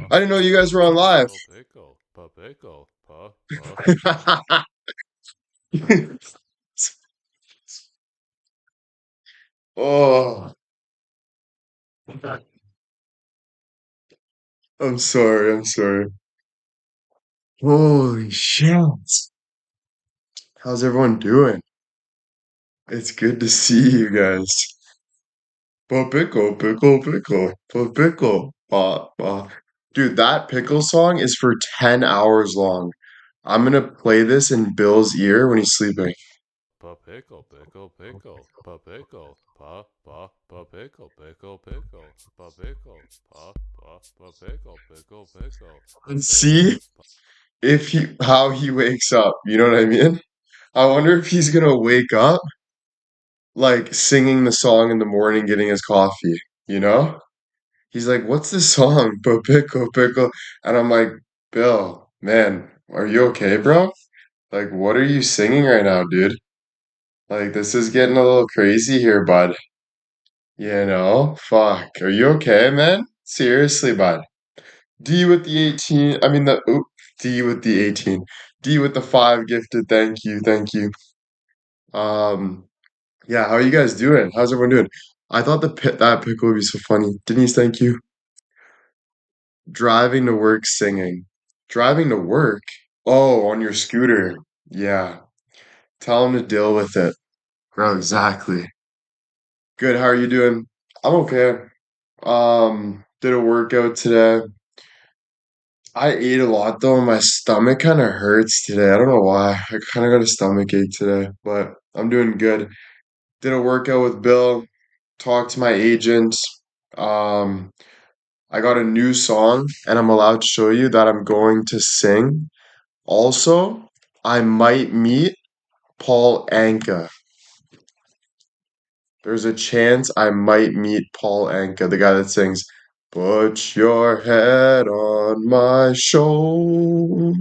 I didn't know you guys were on live. Oh, I'm sorry. I'm sorry. Holy shit. How's everyone doing? It's good to see you guys. Pickle. Dude, that pickle song is for 10 hours long. I'm gonna play this in Bill's ear when he's sleeping. And see if he how he wakes up. You know what I mean? I wonder if he's gonna wake up like singing the song in the morning, getting his coffee, you know? He's like, "What's this song? Pickle." And I'm like, "Bill, man, are you okay, bro? Like, what are you singing right now, dude? Like, this is getting a little crazy here, bud. You know? Fuck. Are you okay, man? Seriously, bud. D with the 18. I mean, D with the 18. D with the 5 gifted. Thank you. Thank you. Um, yeah, how are you guys doing? How's everyone doing? I thought that pickle would be so funny. Denise, thank you. Driving to work singing. Driving to work? Oh, on your scooter. Yeah. Tell him to deal with it. Bro, exactly. Good. How are you doing? I'm okay. Did a workout today. I ate a lot though, and my stomach kind of hurts today. I don't know why. I kind of got a stomach ache today, but I'm doing good. Did a workout with Bill, talked to my agent. Um, I got a new song, and I'm allowed to show you that I'm going to sing. Also, I might meet Paul Anka. There's a chance I might meet Paul Anka, the guy that sings, "Put your head on my shoulders,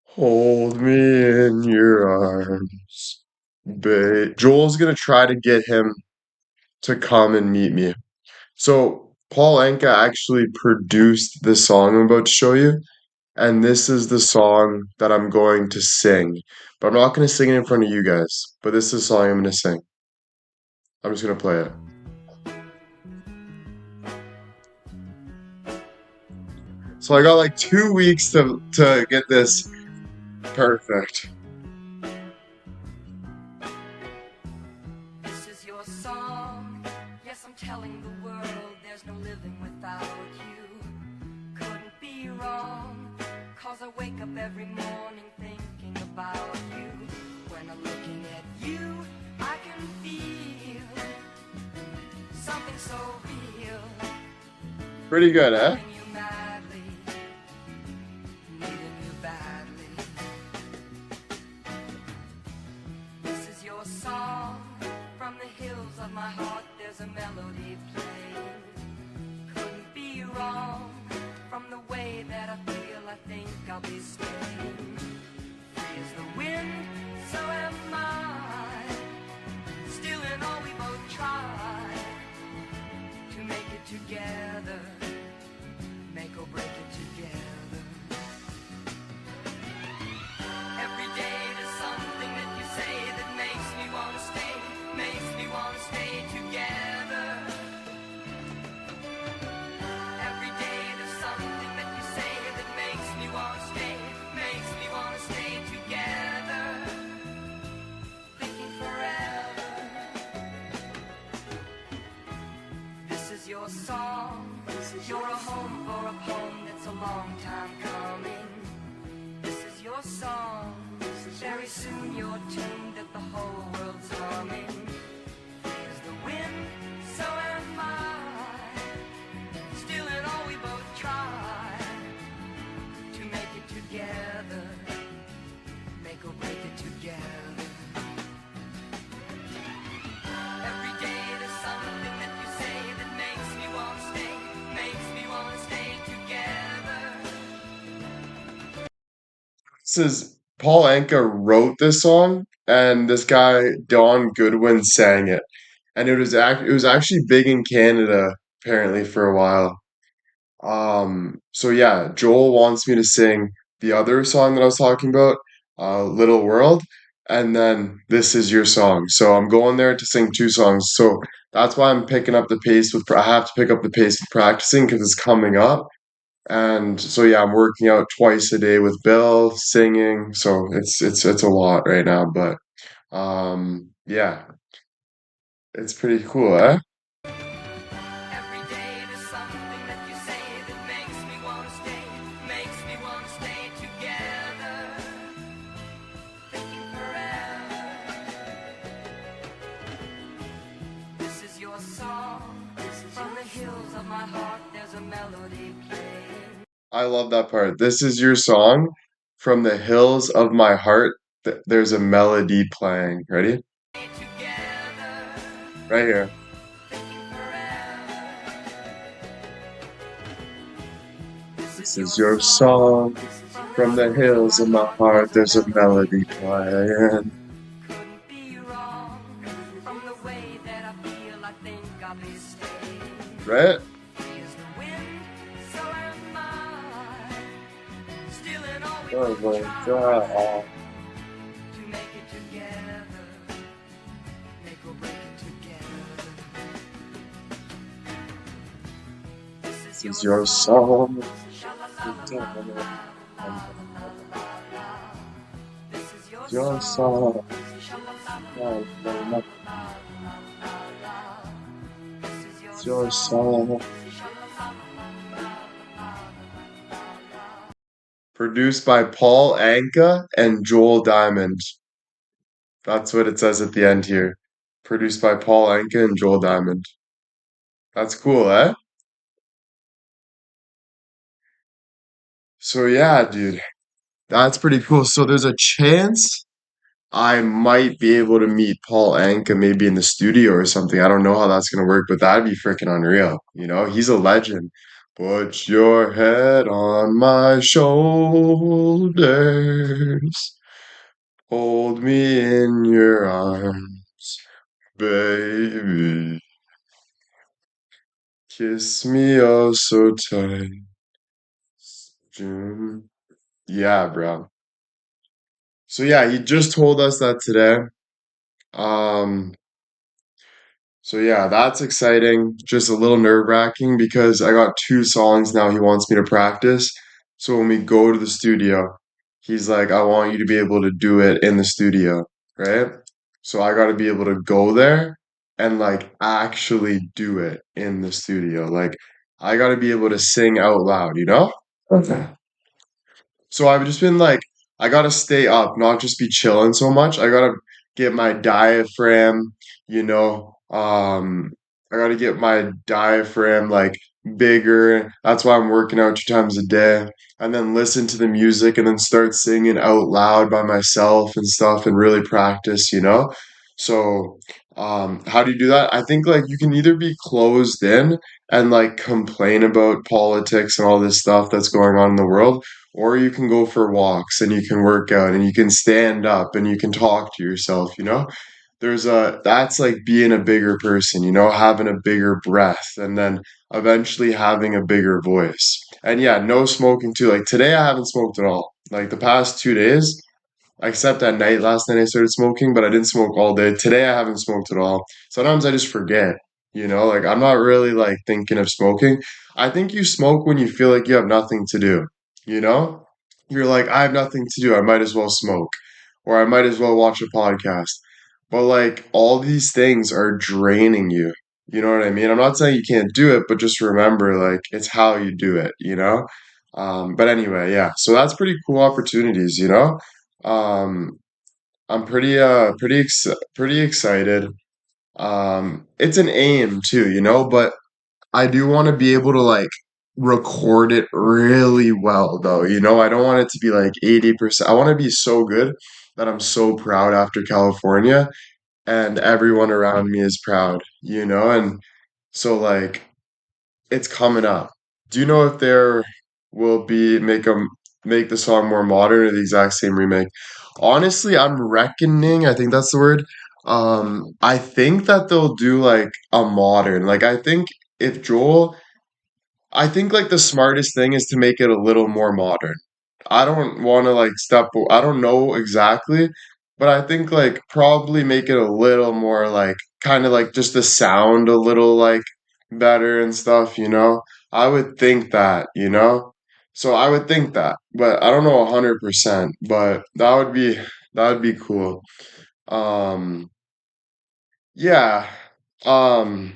hold me in your arms." Joel's gonna try to get him to come and meet me. So, Paul Anka actually produced this song I'm about to show you. And this is the song that I'm going to sing. But I'm not going to sing it in front of you guys. But this is the song I'm going to sing. I'm just going to play it. So I got like 2 weeks to get this perfect. This is your song. Yes, I'm telling the world there's no living without you. Couldn't be wrong, 'cause I wake up every morning thinking about you. When I'm looking at you, I can feel something so real. Pretty good, eh? Needing you madly, needing you badly. This is your song. From the hills of my heart there's a melody playing. Couldn't be wrong. From the way that I feel I think I'll be staying. Free as the wind, so am I. Still in all we both try to make it together. Make or break it together. Every day there's something that you say that makes me your song. You're a home for a poem that's a long time coming. This is your song. Very soon your tune that the whole world's humming. Is the wind, so am I. Still in all we both try to make it together. Make or break it together. Every day there's something that you say that makes me wanna stay, makes me wanna stay together. This is Paul Anka wrote this song, and this guy Don Goodwin sang it, and it was actually big in Canada apparently for a while. So yeah, Joel wants me to sing the other song that I was talking about, Little World, and then This Is Your Song. So I'm going there to sing two songs. So that's why I'm picking up the pace I have to pick up the pace with practicing because it's coming up. And so yeah, I'm working out twice a day with Bill, singing. So it's a lot right now, but yeah, it's pretty cool, eh? Every day there's something that you say that makes me wanna stay, makes me wanna stay together. Thinking forever. This is your song. From the hills of my heart, there's a melody playing. I love that part. This is your song from the hills of my heart. There's a melody playing. Ready? Together, Right here. thinking forever. This This is is your your song. song from the hills of my heart. There's a melody playing. Couldn't be wrong. From the way that I feel, I think I'll be staying. Right? Here's the wind, so am I. Still in all we Oh both my try God. to make it together. Make or break it together. This is This your is your song. song. Sha-la-la-la-la-la-la-la-la. This is your Your song. song. Sha-la-la-la-la-la-la-la. This is your It's your song. song. Sha-la-la-la-la-la-la-la. Produced by Paul Anka and Joel Diamond. That's what it says at the end here. Produced by Paul Anka and Joel Diamond. That's cool, eh? So yeah, dude, that's pretty cool. So there's a chance I might be able to meet Paul Anka maybe in the studio or something. I don't know how that's gonna work, but that'd be freaking unreal. You know, he's a legend. Put your head on my shoulders. Hold me in your arms, baby. Kiss me oh so tight. June. Yeah, bro. So yeah, he just told us that today. Um, so yeah, that's exciting. Just a little nerve-wracking because I got two songs now he wants me to practice. So when we go to the studio, he's like, I want you to be able to do it in the studio, right? So I got to be able to go there and like actually do it in the studio. Like I got to be able to sing out loud, you know? Okay. So I've just been like, I gotta stay up, not just be chilling so much. I gotta get my diaphragm, you know, I gotta get my diaphragm like bigger. That's why I'm working out two times a day. And then listen to the music and then start singing out loud by myself and stuff and really practice, you know? So, how do you do that? I think like you can either be closed in and like complain about politics and all this stuff that's going on in the world, or you can go for walks and you can work out and you can stand up and you can talk to yourself, you know? That's like being a bigger person, you know, having a bigger breath and then eventually having a bigger voice. And yeah, no smoking too. Like today I haven't smoked at all. Like the past 2 days, except at night. Last night I started smoking, but I didn't smoke all day. Today I haven't smoked at all. Sometimes I just forget, you know, like I'm not really like thinking of smoking. I think you smoke when you feel like you have nothing to do, you know? You're like, I have nothing to do. I might as well smoke, or I might as well watch a podcast. But like all these things are draining You know what I mean? I'm not saying you can't do it, but just remember, like, it's how you do it, you know? But anyway, yeah. So that's pretty cool opportunities, you know? Um, I'm pretty excited. It's an aim too, you know, but I do want to be able to like record it really well though, you know? I don't want it to be like 80%. I want to be so good that I'm so proud after California and everyone around me is proud, you know? And so like it's coming up. Do you know if there will be make the song more modern or the exact same remake? Honestly, I'm reckoning, I think that's the word. I think that they'll do like a modern. Like I think if Joel I think like the smartest thing is to make it a little more modern. I don't want to like I don't know exactly, but I think like probably make it a little more like kind of like just the sound a little like better and stuff, you know? I would think that, you know? So I would think that, but I don't know 100%, but that would be cool. Um yeah. Um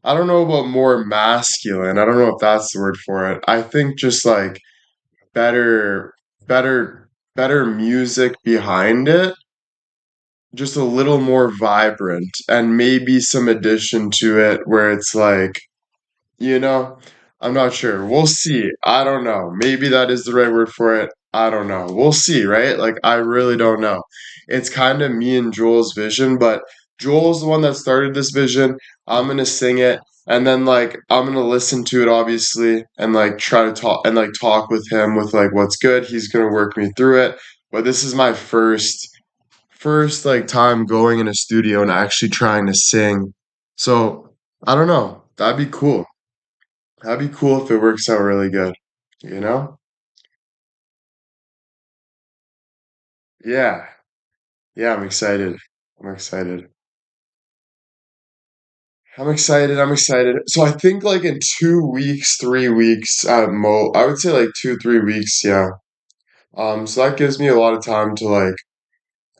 I don't know about more masculine. I don't know if that's the word for it. I think just like better, better music behind it, just a little more vibrant, and maybe some addition to it where it's like you know, I'm not sure. We'll see. I don't know. Maybe that is the right word for it. I don't know. We'll see, right? Like, I really don't know. It's kind of me and Joel's vision, but Joel's the one that started this vision. I'm gonna sing it, and then like I'm gonna listen to it, obviously, and like try to talk with him with like what's good. He's gonna work me through it. But this is my first like time going in a studio and actually trying to sing. So I don't know. That'd be cool. That'd be cool if it works out really good, you know? Yeah. Yeah, I'm excited. I'm excited. I'm excited. I'm excited. So I think like in 2 weeks, 3 weeks at I would say like 2, 3 weeks, yeah. So that gives me a lot of time to like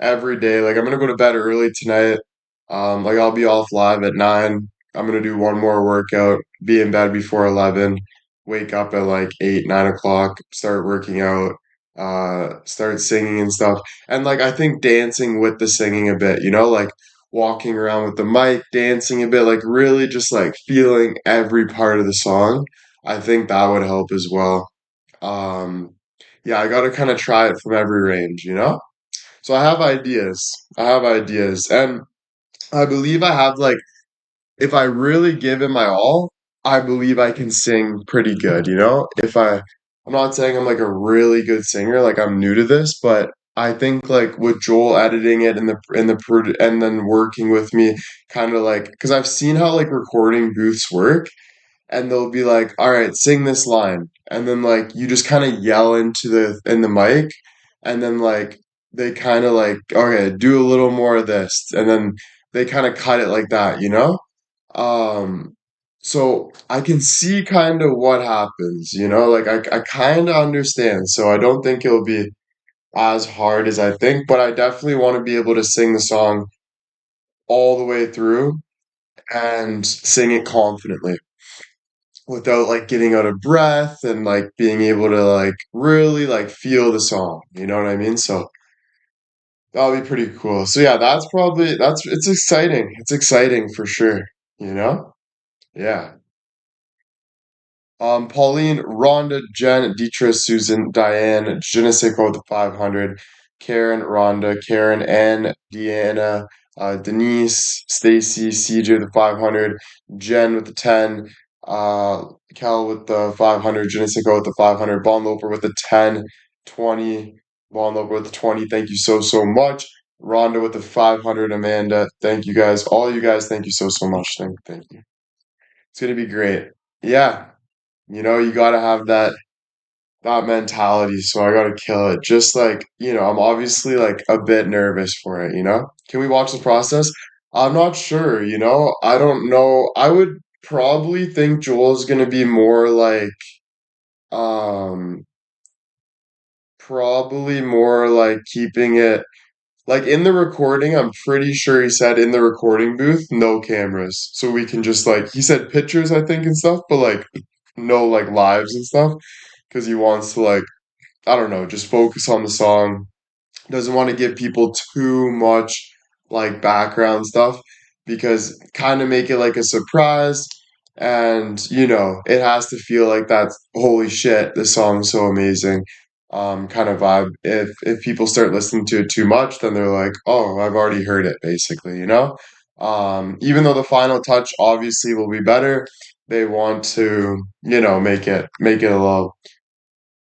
every day. Like I'm gonna go to bed early tonight. Like I'll be off live at 9. I'm gonna do one more workout, be in bed before 11, wake up at like 8, 9 o'clock, start working out, start singing and stuff. And like I think dancing with the singing a bit, you know, like walking around with the mic, dancing a bit, like really just like feeling every part of the song. I think that would help as well. Um, yeah, I gotta kind of try it from every range, you know? So I have ideas. I have ideas. And I believe I have like if I really give it my all, I believe I can sing pretty good, you know? I'm not saying I'm like a really good singer, like I'm new to this, but I think like with Joel editing it and and then working with me kind of like cuz I've seen how like recording booths work and they'll be like, "All right, sing this line," and then like you just kind of yell into the mic, and then like they kind of like, "Okay, do a little more of this," and then they kind of cut it like that, you know? Um, so I can see kind of what happens, you know? Like I kind of understand, so I don't think it'll be as hard as I think, but I definitely want to be able to sing the song all the way through and sing it confidently without like getting out of breath and like being able to like really like feel the song. You know what I mean? So that'll be pretty cool. So yeah, that's it's exciting. It's exciting for sure. You know? Yeah. Pauline, Rhonda, Jen, Deetra, Susan, Diane, Je ne sais quoi with the 500, Karen, Rhonda, Karen, Ann, Deanna, Denise, Stacy, CJ with the 500, Jen with the 10, uh, Cal with the 500, Je ne sais quoi with the 500, Bon Loper with the 10, 20, Bon Loper with the 20. Thank you so, so much. Rhonda with the 500, Amanda. Thank you guys. All you guys, thank you so, so much. Thank you. It's gonna be great. Yeah. You know, you gotta have that mentality, so I gotta kill it. Just like, you know, I'm obviously like a bit nervous for it, you know? Can we watch the process? I'm not sure, you know? I don't know. I would probably think Joel's gonna be more like um probably more like keeping it Like in the recording, I'm pretty sure he said in the recording booth, no cameras. So we can just like he said pictures, I think, and stuff, but like no like lives and stuff. Because he wants to like, I don't know, just focus on the song, doesn't want to give people too much like background stuff because kind of make it like a surprise, and it has to feel like that's holy shit, this song's so amazing, kind of vibe. If people start listening to it too much, then they're like, oh, I've already heard it, basically, even though the final touch obviously will be better, they want to make it a little.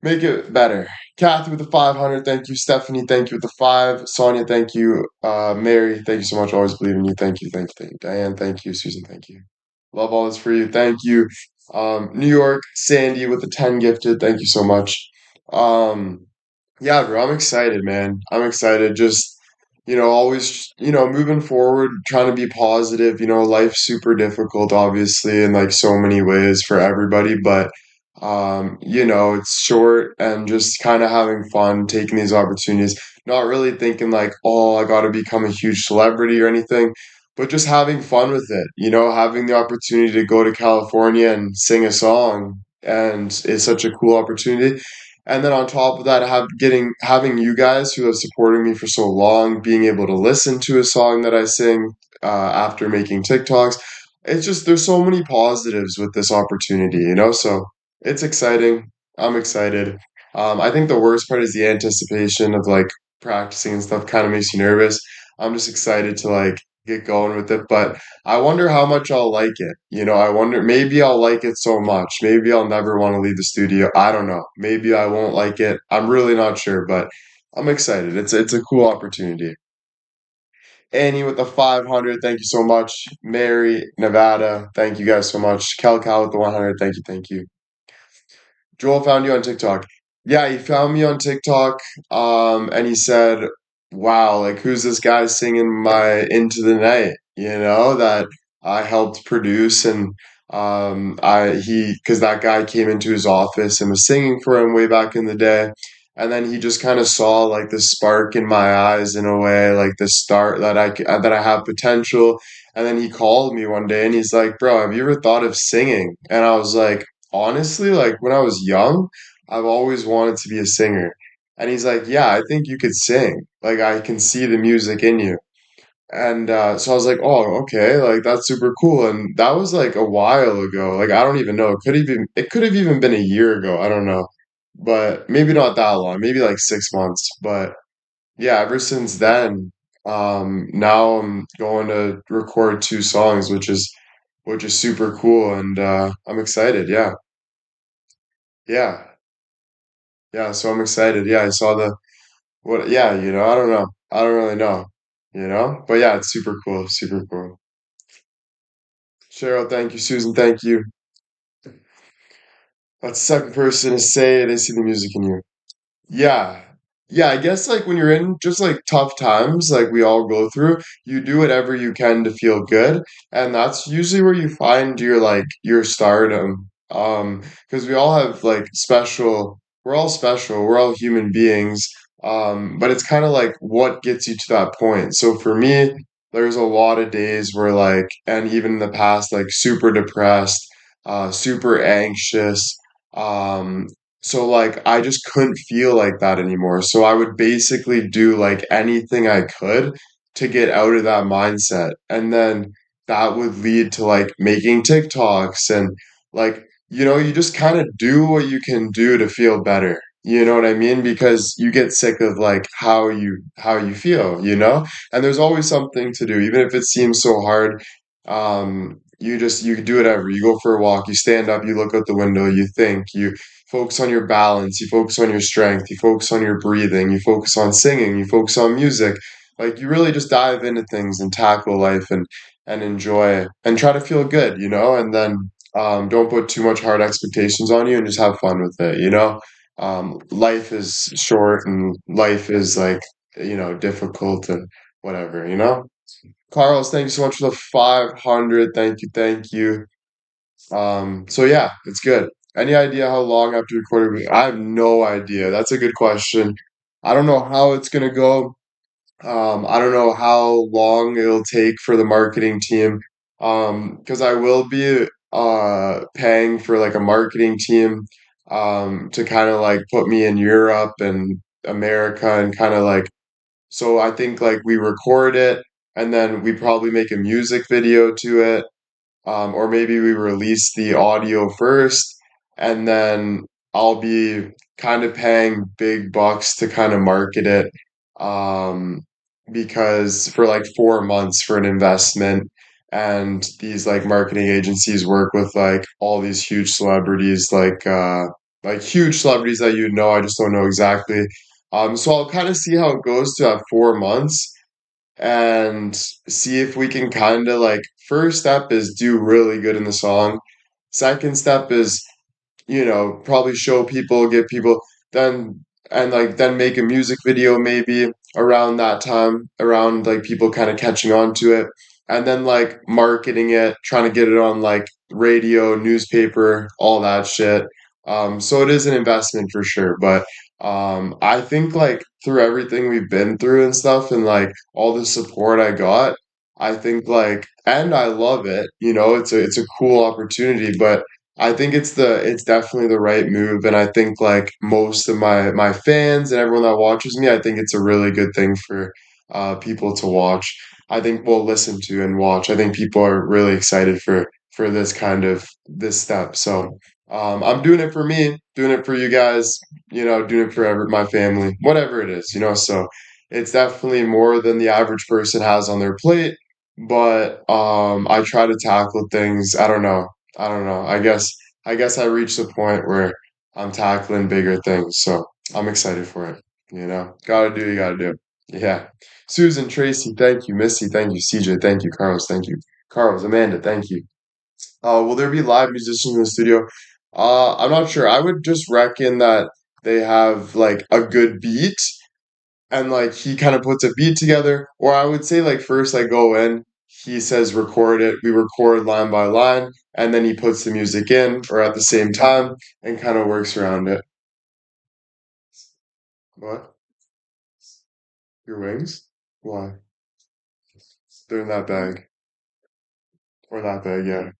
Make it better. Kathy with the 500, thank you. Stephanie, thank you with the 5. Sonia, thank you. Mary, thank you so much. Always believe in you. Thank you, thank you, thank you. Diane, thank you. Susan, thank you. Love all this for you. Thank you. New York, Sandy with the 10 gifted. Thank you so much. Um, yeah, bro, I'm excited, man. I'm excited. Just, always, moving forward, trying to be positive. Life's super difficult, obviously, in like so many ways for everybody, but it's short, and just kind of having fun, taking these opportunities, not really thinking like, oh, I got to become a huge celebrity or anything, but just having fun with it, having the opportunity to go to California and sing a song, and it's such a cool opportunity. And then on top of that, having you guys who have supported me for so long, being able to listen to a song that I sing after making TikToks, it's just there's so many positives with this opportunity, so it's exciting. I'm excited. I think the worst part is the anticipation of like practicing and stuff kind of makes you nervous. I'm just excited to like get going with it, but I wonder how much I'll like it. I wonder, maybe I'll like it so much. Maybe I'll never want to leave the studio. I don't know. Maybe I won't like it. I'm really not sure, but I'm excited. It's a cool opportunity. Annie with the 500, thank you so much. Mary, Nevada, thank you guys so much. Cal with the 100, thank you, thank you. Joel found you on TikTok. Yeah, he found me on TikTok, and he said, "Wow, like who's this guy singing my Into the Night?" That I helped produce, and because that guy came into his office and was singing for him way back in the day, and then he just kind of saw like the spark in my eyes in a way, like the start that I have potential, and then he called me one day and he's like, "Bro, have you ever thought of singing?" And I was like, honestly, like when I was young, I've always wanted to be a singer. And he's like, yeah, I think you could sing. Like I can see the music in you. And so I was like, oh, okay, like that's super cool. And that was like a while ago. Like I don't even know. It could have even been a year ago. I don't know. But maybe not that long, maybe like 6 months. But yeah, ever since then, now I'm going to record 2 songs, which is super cool, and I'm excited. Yeah. Yeah. Yeah, so I'm excited. Yeah, I saw the what yeah, I don't know. I don't really know, But yeah, it's super cool, super cool. Cheryl, thank you. Susan, thank you. That's the second person to say they see the music in you. Yeah. Yeah, I guess like when you're in just like tough times, like we all go through, you do whatever you can to feel good. And that's usually where you find your stardom. Because we all have like we're all special, we're all human beings. But it's kind of like what gets you to that point. So for me, there's a lot of days where and even in the past, like super depressed, super anxious. Um, so like I just couldn't feel like that anymore. So I would basically do like anything I could to get out of that mindset. And then that would lead to like making TikToks and like, you just kind of do what you can do to feel better. You know what I mean? Because you get sick of like how you feel, And there's always something to do, even if it seems so hard. You do whatever. You go for a walk, you stand up, you look out the window, you think, you focus on your balance, you focus on your strength, you focus on your breathing, you focus on singing, you focus on music. Like you really just dive into things and tackle life and enjoy it and try to feel good, and then don't put too much hard expectations on you and just have fun with it. Life is short and life is like, difficult and whatever. Carlos, thank you so much for the 500. Thank you, thank you. So yeah, it's good. Any idea how long after recording? I have no idea. That's a good question. I don't know how it's gonna go. I don't know how long it'll take for the marketing team, because I will be paying for like a marketing team to kind of like put me in Europe and America and kind of like so I think like we record it and then we probably make a music video to it, or maybe we release the audio first, and then I'll be kind of paying big bucks to kind of market it, um, because for like 4 months for an investment, and these like marketing agencies work with like all these huge celebrities, like huge celebrities that you know, I just don't know exactly. So I'll kind of see how it goes to that 4 months and see if we can kind of like first step is do really good in the song. Second step is, probably show people, get people, then and like then make a music video maybe around that time, around like people kind of catching on to it, and then like marketing it, trying to get it on like radio, newspaper, all that shit. So it is an investment for sure, but I think like through everything we've been through and stuff, and like all the support I got, I think like, and I love it. It's a cool opportunity, but I think it's definitely the right move, and I think like most of my fans and everyone that watches me, I think it's a really good thing for people to watch. I think we'll listen to and watch. I think people are really excited for this kind of this step. So I'm doing it for me, doing it for you guys, doing it for my family, whatever it is, So it's definitely more than the average person has on their plate, but I try to tackle things. I don't know. I guess I reached a point where I'm tackling bigger things, so I'm excited for it. Gotta do, you gotta do. Yeah. Susan, Tracy, thank you. Missy, thank you. CJ, thank you. Carlos, thank you. Carlos, Amanda, thank you. Will there be live musicians in the studio? I'm not sure. I would just reckon that they have like a good beat and like he kind of puts a beat together. Or I would say like first I go in, he says record it, we record line by line, and then he puts the music in or at the same time and kind of works around it. What? Your wings? Why? They're in that bag. Or that bag, yeah.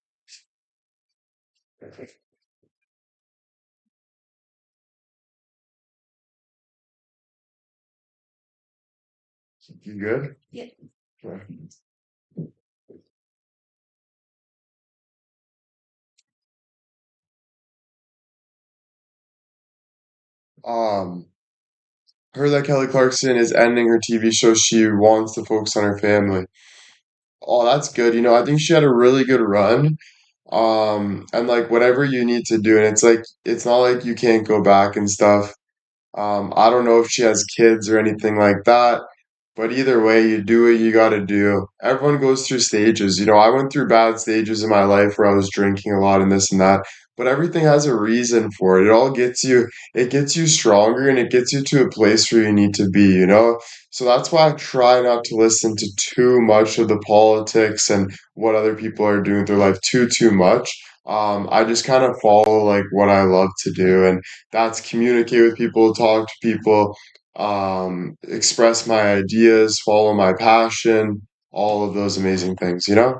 You good? Yeah. Um, Heard that Kelly Clarkson is ending her TV show. She wants to focus on her family. Oh, that's good. I think she had a really good run. And like whatever you need to do, and it's like it's not like you can't go back and stuff. I don't know if she has kids or anything like that, but either way, you do what you gotta do. Everyone goes through stages. I went through bad stages in my life where I was drinking a lot and this and that, but everything has a reason for it. It gets you stronger and it gets you to a place where you need to be. So that's why I try not to listen to too much of the politics and what other people are doing with their life too much. I just kind of follow like what I love to do, and that's communicate with people, talk to people, express my ideas, follow my passion, all of those amazing things. Yeah.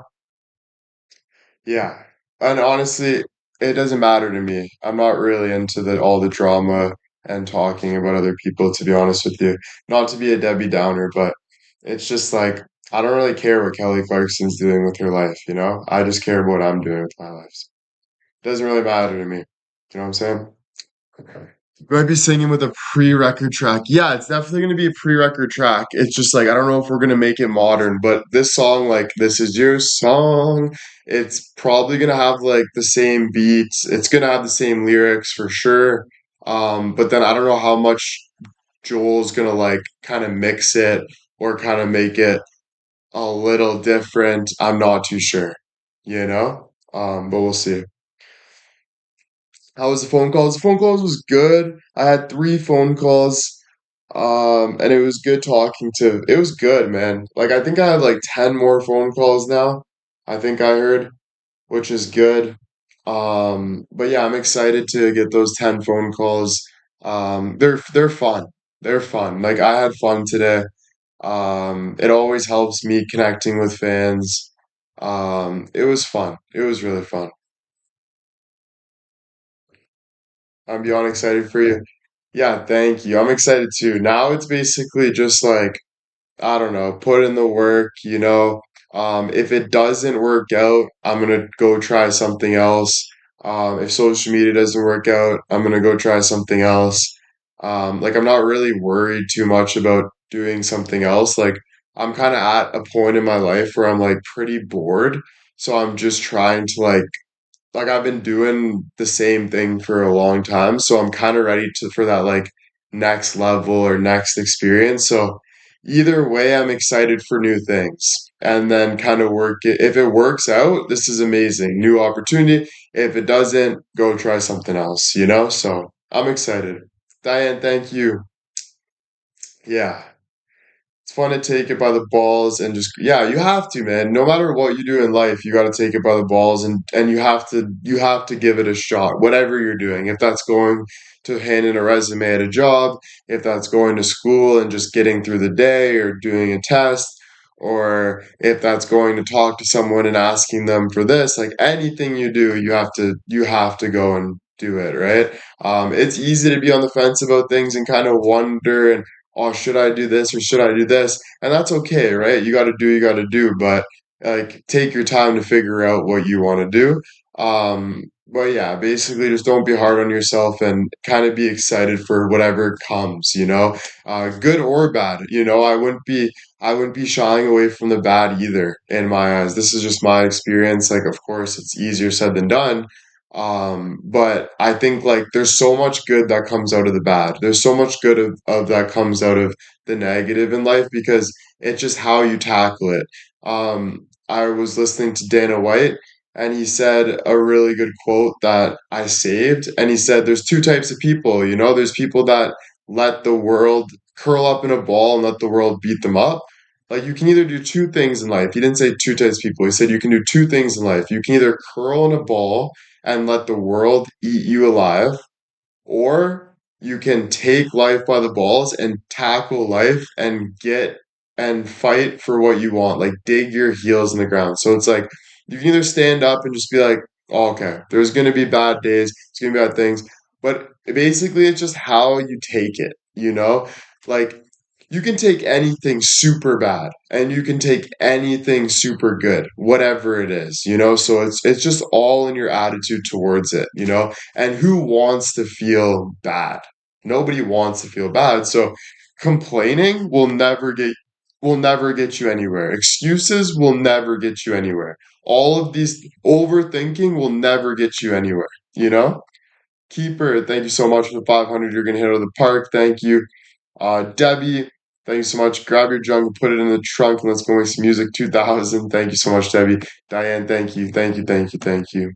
And honestly, it doesn't matter to me. I'm not really into the all the drama and talking about other people, to be honest with you. Not to be a Debbie Downer, but it's just like I don't really care what Kelly Clarkson's doing with her life. I just care about what I'm doing with my life. It doesn't really matter to me. You know what I'm saying? Okay. Might be singing with a pre-record track. Yeah, it's definitely gonna be a pre-record track. It's just like I don't know if we're gonna make it modern, but this song, like "This Is Your Song," it's probably gonna have like the same beats. It's gonna have the same lyrics for sure. But then I don't know how much Joel's gonna like kind of mix it or kind of make it a little different. I'm not too sure, but we'll see. How was the phone calls? The phone calls was good. I had 3 phone calls. And it was good talking to, it was good, man. Like, I think I have like 10 more phone calls now. I think I heard, which is good. But yeah, I'm excited to get those 10 phone calls. They're fun. They're fun. Like, I had fun today. It always helps me connecting with fans. It was fun. It was really fun. I'm beyond excited for you. Yeah, thank you. I'm excited too. Now it's basically just like I don't know, put in the work, you know. If it doesn't work out, I'm gonna go try something else. If social media doesn't work out, I'm gonna go try something else. Like I'm not really worried too much about doing something else. Like I'm kind of at a point in my life where I'm like pretty bored, so I'm just trying to like I've been doing the same thing for a long time, so I'm kind of ready to for that like next level or next experience. So either way, I'm excited for new things and then kind of work it. If it works out, this is amazing. New opportunity. If it doesn't, go try something else, you know? So I'm excited. Diane, thank you. Yeah. It's fun to take it by the balls and just yeah, you have to, man. No matter what you do in life, you got to take it by the balls and you have to give it a shot. Whatever you're doing, if that's going to hand in a resume at a job, if that's going to school and just getting through the day or doing a test, or if that's going to talk to someone and asking them for this, like anything you do, you have to go and do it, right? It's easy to be on the fence about things and kind of wonder and oh, should I do this or should I do this? And that's okay, right? You got to do, but like take your time to figure out what you want to do. But yeah, basically just don't be hard on yourself and kind of be excited for whatever comes, you know, good or bad. You know, I wouldn't be shying away from the bad either in my eyes. This is just my experience. Like, of course, it's easier said than done. But I think like there's so much good that comes out of the bad. There's so much good of that comes out of the negative in life because it's just how you tackle it. I was listening to Dana White and he said a really good quote that I saved. And he said, there's two types of people, you know, there's people that let the world curl up in a ball and let the world beat them up. Like you can either do two things in life. He didn't say two types of people. He said you can do two things in life. You can either curl in a ball and let the world eat you alive, or you can take life by the balls and tackle life and get and fight for what you want, like dig your heels in the ground. So it's like you can either stand up and just be like, oh, okay, there's going to be bad days, it's going to be bad things, but basically it's just how you take it, you know? Like you can take anything super bad and you can take anything super good, whatever it is, you know? So it's just all in your attitude towards it, you know? And who wants to feel bad? Nobody wants to feel bad. So complaining will never get you anywhere. Excuses will never get you anywhere. All of these overthinking will never get you anywhere, you know? Keeper, thank you so much for the 500 you're going to hit out of the park. Thank you. Debbie, thank you so much. Grab your junk and put it in the trunk and let's go make some music. 2000. Thank you so much, Debbie. Diane, thank you. Thank you. Thank you. Thank you.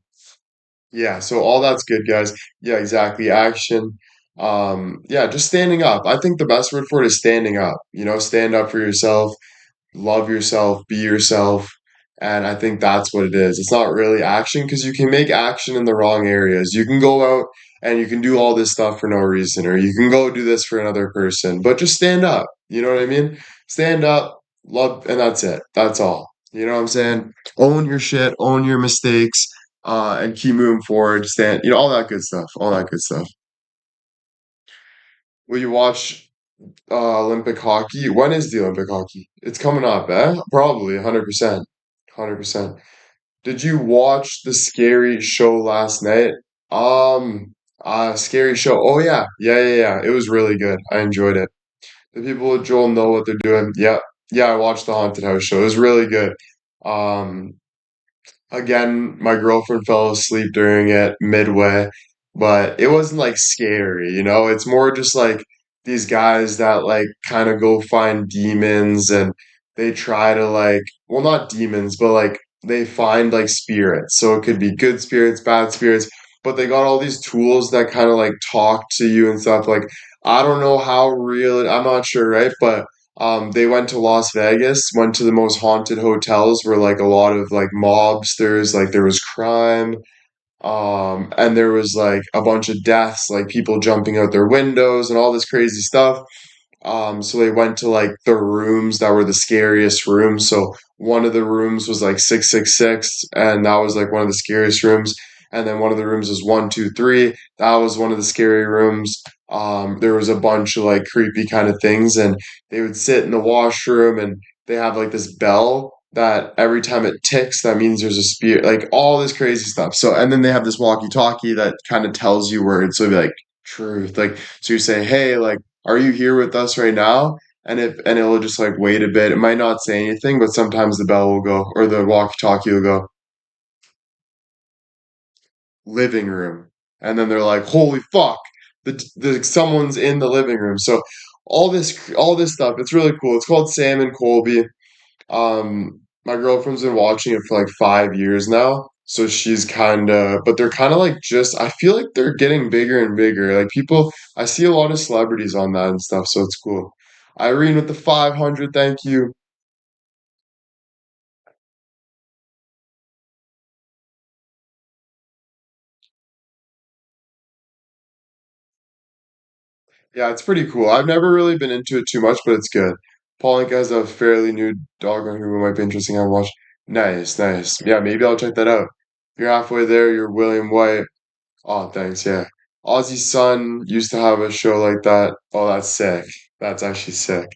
Yeah, so all that's good, guys. Yeah, exactly. Action. Yeah, just standing up. I think the best word for it is standing up. You know, stand up for yourself, love yourself, be yourself. And I think that's what it is. It's not really action because you can make action in the wrong areas. You can go out and you can do all this stuff for no reason, or you can go do this for another person, but just stand up. You know what I mean? Stand up, love, and that's it. That's all. You know what I'm saying? Own your shit, own your mistakes, and keep moving forward. Stand, you know, all that good stuff. All that good stuff. Will you watch Olympic hockey? When is the Olympic hockey? It's coming up, eh? Probably 100%. 100%. Did you watch the scary show last night? Scary show. Oh yeah. Yeah, yeah, yeah. It was really good. I enjoyed it. The people with Joel know what they're doing. Yeah. Yeah, I watched the Haunted House show. It was really good. Um, Again, my girlfriend fell asleep during it midway, but it wasn't like scary, you know? It's more just like these guys that like kind of go find demons and they try to like, well, not demons, but like they find like spirits. So it could be good spirits, bad spirits, but they got all these tools that kind of like talk to you and stuff. Like, I don't know how real, I'm not sure, right? But they went to Las Vegas, went to the most haunted hotels where like a lot of like mobsters, like there was crime, and there was like a bunch of deaths, like people jumping out their windows and all this crazy stuff. So they went to like the rooms that were the scariest rooms. So one of the rooms was like 666, and that was like one of the scariest rooms. And then one of the rooms was 123. That was one of the scary rooms. There was a bunch of like creepy kind of things, and they would sit in the washroom, and they have like this bell that every time it ticks, that means there's a spirit, like all this crazy stuff. So, and then they have this walkie-talkie that kind of tells you words. So it'd be like truth, like so you say, hey, like are you here with us right now? And it'll just like wait a bit. It might not say anything, but sometimes the bell will go or the walkie-talkie will go, living room. And then they're like, holy fuck, someone's in the living room. So all this stuff, it's really cool. It's called Sam and Colby. My girlfriend's been watching it for like 5 years now. So she's kind of, but they're kind of like just, I feel like they're getting bigger and bigger. Like people, I see a lot of celebrities on that and stuff. So it's cool. Irene with the 500, thank you. Yeah, it's pretty cool. I've never really been into it too much, but it's good. Paulinka has a fairly new dog on who might be interesting. I watch. Nice, nice. Yeah, maybe I'll check that out. You're halfway there. You're William White. Oh, thanks. Yeah. Ozzy's son used to have a show like that. Oh, that's sick. That's actually sick.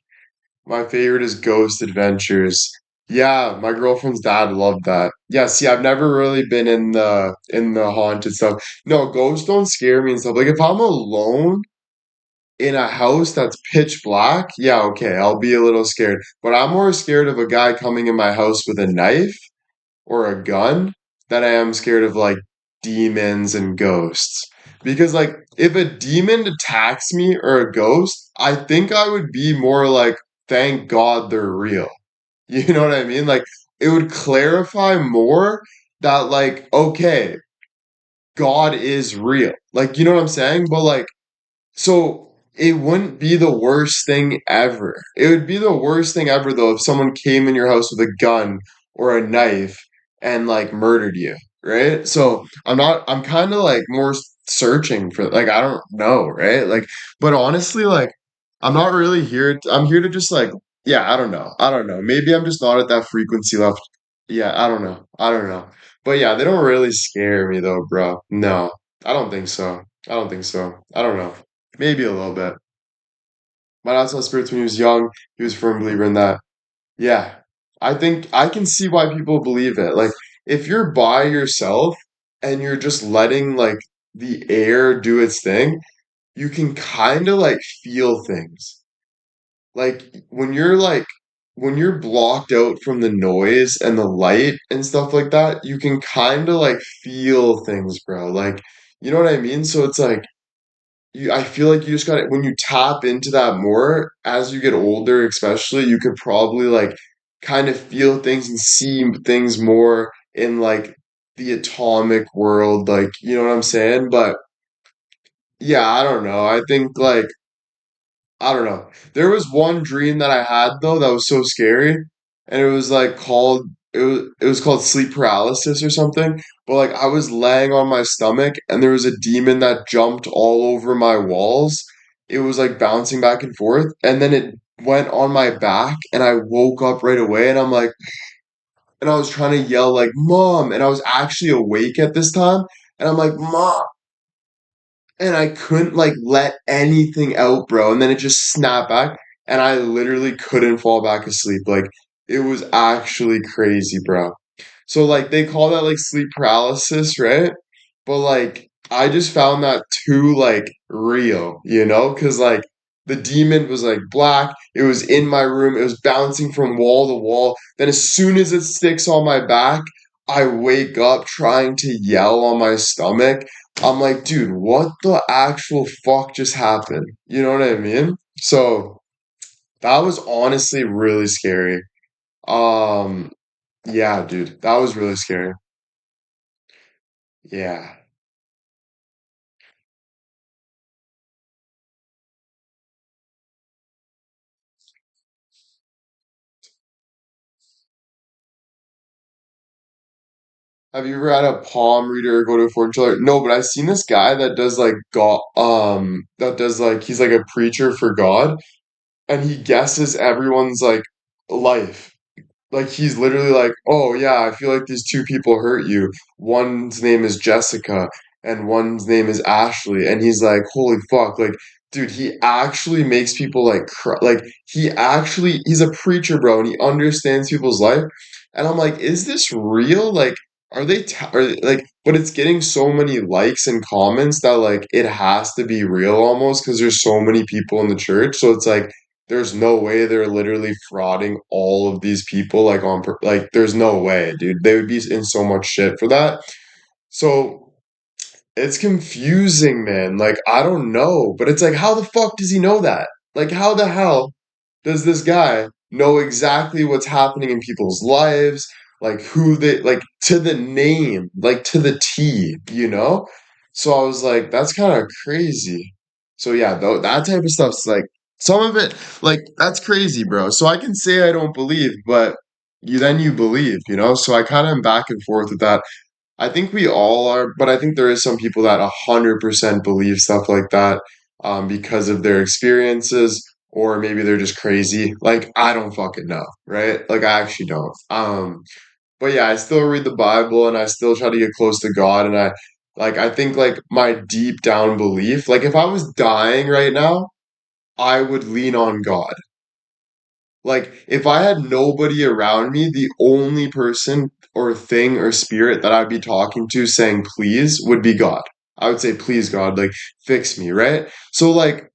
My favorite is Ghost Adventures. Yeah, my girlfriend's dad loved that. Yeah, see, I've never really been in the haunted stuff. No, ghosts don't scare me and stuff. Like if I'm alone in a house that's pitch black, yeah, okay, I'll be a little scared. But I'm more scared of a guy coming in my house with a knife or a gun than I am scared of like demons and ghosts. Because like if a demon attacks me or a ghost, I think I would be more like, thank God they're real. You know what I mean? Like it would clarify more that like, okay, God is real. Like, you know what I'm saying? But like so it wouldn't be the worst thing ever. It would be the worst thing ever though if someone came in your house with a gun or a knife and like murdered you, right? So I'm kind of like more searching for like I don't know, right? Like but honestly like I'm not really here I'm here to just like yeah, I don't know. I don't know. Maybe I'm just not at that frequency left. Yeah, I don't know. I don't know. But yeah, they don't really scare me though, bro. No. I don't think so. I don't think so. I don't know. Maybe a little bit. My dad saw spirits when he was young. He was a firm believer in that. Yeah. I think I can see why people believe it. Like, if you're by yourself and you're just letting, like, the air do its thing, you can kind of, like, feel things. Like, when you're blocked out from the noise and the light and stuff like that, you can kind of, like, feel things, bro. Like, you know what I mean? So it's like, I feel like you just gotta when you tap into that more as you get older, especially, you could probably like kind of feel things and see things more in like the atomic world, like you know what I'm saying? But yeah, I don't know. I think like I don't know. There was one dream that I had though that was so scary, and it was like called it was called sleep paralysis or something. But like I was laying on my stomach and there was a demon that jumped all over my walls. It was like bouncing back and forth, and then it went on my back, and I woke up right away, and I'm like, and I was trying to yell like mom, and I was actually awake at this time, and I'm like mom, and I couldn't like let anything out, bro. And then it just snapped back, and I literally couldn't fall back asleep. Like it was actually crazy, bro. So like they call that like sleep paralysis, right? But like I just found that too like real, you know? 'Cause like the demon was like black, it was in my room, it was bouncing from wall to wall. Then as soon as it sticks on my back, I wake up trying to yell on my stomach. I'm like, dude, what the actual fuck just happened? You know what I mean? So that was honestly really scary. Um, yeah, dude, that was really scary. Yeah. Have you ever had a palm reader or go to a fortune teller? No, but I've seen this guy that does like God, that does like he's like a preacher for God, and he guesses everyone's like life. Like he's literally like, "Oh yeah, I feel like these two people hurt you. One's name is Jessica and one's name is Ashley." And he's like, "Holy fuck." Like, dude, he actually makes people like cry. Like he's a preacher, bro, and he understands people's life. And I'm like, "Is this real? Like are they are like but it's getting so many likes and comments that like it has to be real almost because there's so many people in the church. So it's like there's no way they're literally frauding all of these people like like there's no way, dude. They would be in so much shit for that. So it's confusing, man. Like I don't know, but it's like how the fuck does he know that? Like how the hell does this guy know exactly what's happening in people's lives, like who they like to the name, like to the T, you know? So I was like, that's kind of crazy. So yeah, though that type of stuff's like some of it, like that's crazy, bro. So I can say I don't believe, but you believe, you know? So I kind of am back and forth with that. I think we all are, but I think there is some people that 100% believe stuff like that because of their experiences, or maybe they're just crazy. Like, I don't fucking know, right? Like, I actually don't. But yeah, I still read the Bible and I still try to get close to God. And I think, like, my deep down belief, like, if I was dying right now, I would lean on God. Like, if I had nobody around me, the only person or thing or spirit that I'd be talking to saying please would be God. I would say, please, God, like, fix me, right? So, like,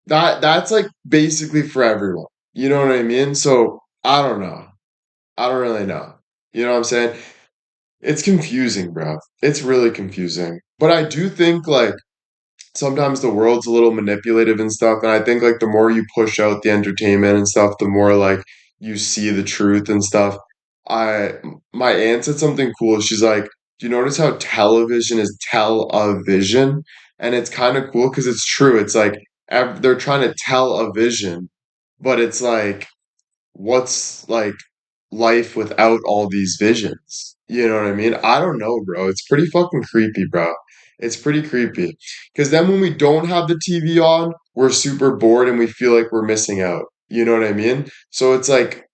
that's like basically for everyone. You know what I mean? So, I don't know. I don't really know. You know what I'm saying? It's confusing, bro. It's really confusing. But I do think, like, sometimes the world's a little manipulative and stuff, and I think like the more you push out the entertainment and stuff, the more like you see the truth and stuff. I my aunt said something cool. She's like, "Do you notice how television is tell-a-vision?" And it's kind of cool because it's true. It's like they're trying to tell a vision, but it's like what's like life without all these visions? You know what I mean? I don't know, bro. It's pretty fucking creepy, bro. It's pretty creepy. Because then when we don't have the TV on, we're super bored and we feel like we're missing out. You know what I mean? So it's like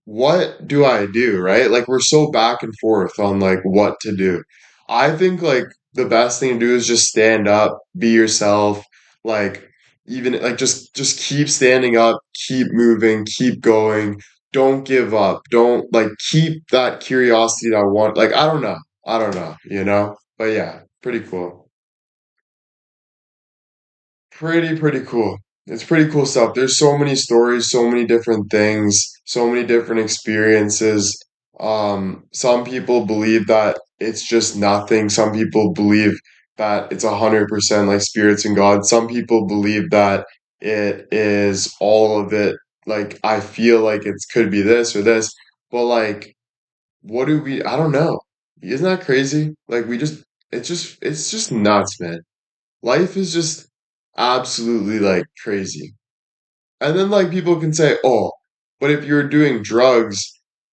what do I do, right? Like we're so back and forth on like what to do. I think like the best thing to do is just stand up, be yourself, like even like just keep standing up, keep moving, keep going. Don't give up. Don't like keep that curiosity that I want. Like I don't know. I don't know, you know? But yeah, pretty cool. Pretty cool. It's pretty cool stuff. There's so many stories, so many different things, so many different experiences. Some people believe that it's just nothing. Some people believe that it's 100% like spirits and God. Some people believe that it is all of it. Like I feel like it could be this or this, but like, what do we? I don't know. Isn't that crazy? Like we just, it's just nuts, man. Life is just absolutely like crazy. And then like people can say, "Oh, but if you're doing drugs,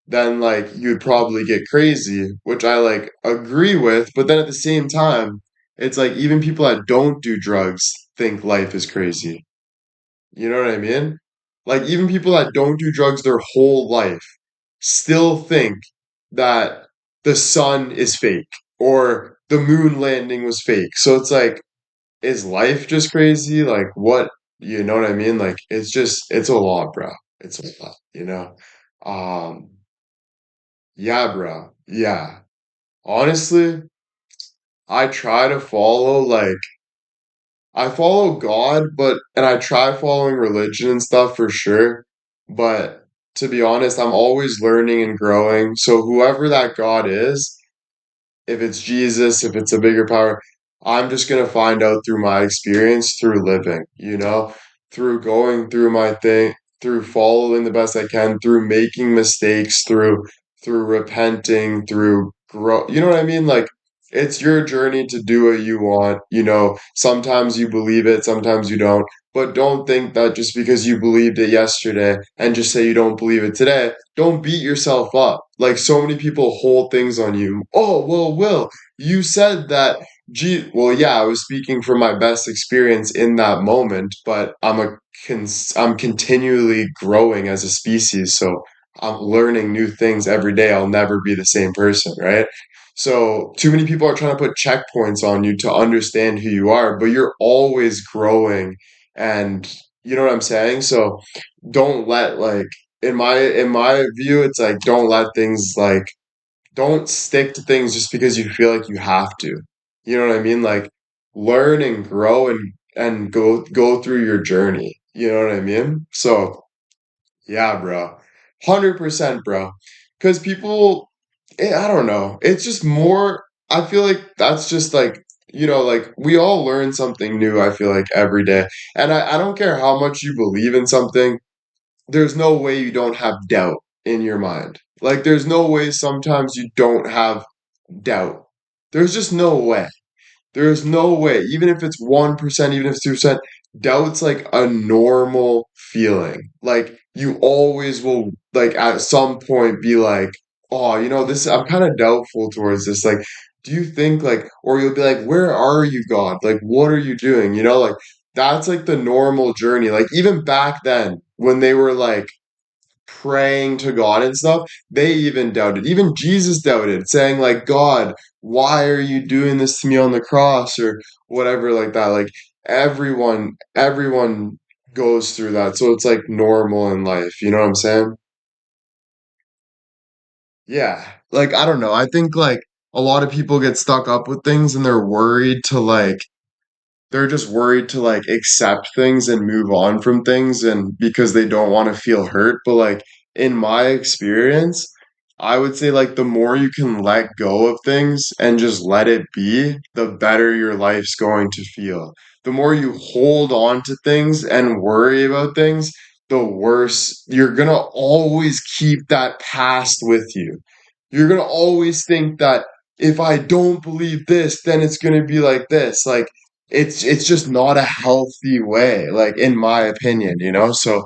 then like you'd probably get crazy," which I like agree with, but then at the same time, it's like even people that don't do drugs think life is crazy. You know what I mean? Like even people that don't do drugs their whole life still think that the sun is fake or the moon landing was fake. So it's like is life just crazy? Like what, you know what I mean? Like it's a lot, bro. It's a lot, you know? Um yeah, bro. Yeah. Honestly, I try to follow like I follow God, but and I try following religion and stuff for sure. But to be honest, I'm always learning and growing. So whoever that God is, if it's Jesus, if it's a bigger power, I'm just gonna find out through my experience, through living, you know, through going through my thing, through following the best I can, through making mistakes, through repenting, through grow. You know what I mean? Like it's your journey to do what you want. You know, sometimes you believe it, sometimes you don't. But don't think that just because you believed it yesterday and just say you don't believe it today, don't beat yourself up. Like so many people hold things on you. Oh, well, Will, you said that. Gee, well, yeah, I was speaking from my best experience in that moment, but I'm a I'm continually growing as a species, so I'm learning new things every day. I'll never be the same person, right? So too many people are trying to put checkpoints on you to understand who you are, but you're always growing, and you know what I'm saying? So don't let like in my view, it's like don't let things like don't stick to things just because you feel like you have to. You know what I mean? Like learn and grow and go through your journey. You know what I mean? So yeah, bro. 100%, bro. Because people, I don't know. It's just more, I feel like that's just like, like we all learn something new, I feel like every day. And I don't care how much you believe in something, there's no way you don't have doubt in your mind. Like, there's no way sometimes you don't have doubt. There's just no way. There's no way. Even if it's 1%, even if it's 2%, doubt's like a normal feeling. Like, you always will, like, at some point be like, oh, this, I'm kind of doubtful towards this. Like, do you think, like, or you'll be like, where are you, God? Like, what are you doing? Like, that's like the normal journey. Like, even back then, when they were like, praying to God and stuff, they even doubted. Even Jesus doubted, saying like, God, why are you doing this to me on the cross or whatever like that. Like everyone goes through that. So it's like normal in life. You know what I'm saying? Yeah. Like I don't know. I think like a lot of people get stuck up with things and they're just worried to like accept things and move on from things and because they don't want to feel hurt. But like in my experience, I would say like the more you can let go of things and just let it be, the better your life's going to feel. The more you hold on to things and worry about things, the worse you're gonna always keep that past with you. You're gonna always think that if I don't believe this, then it's gonna be like this. Like it's just not a healthy way, like in my opinion. So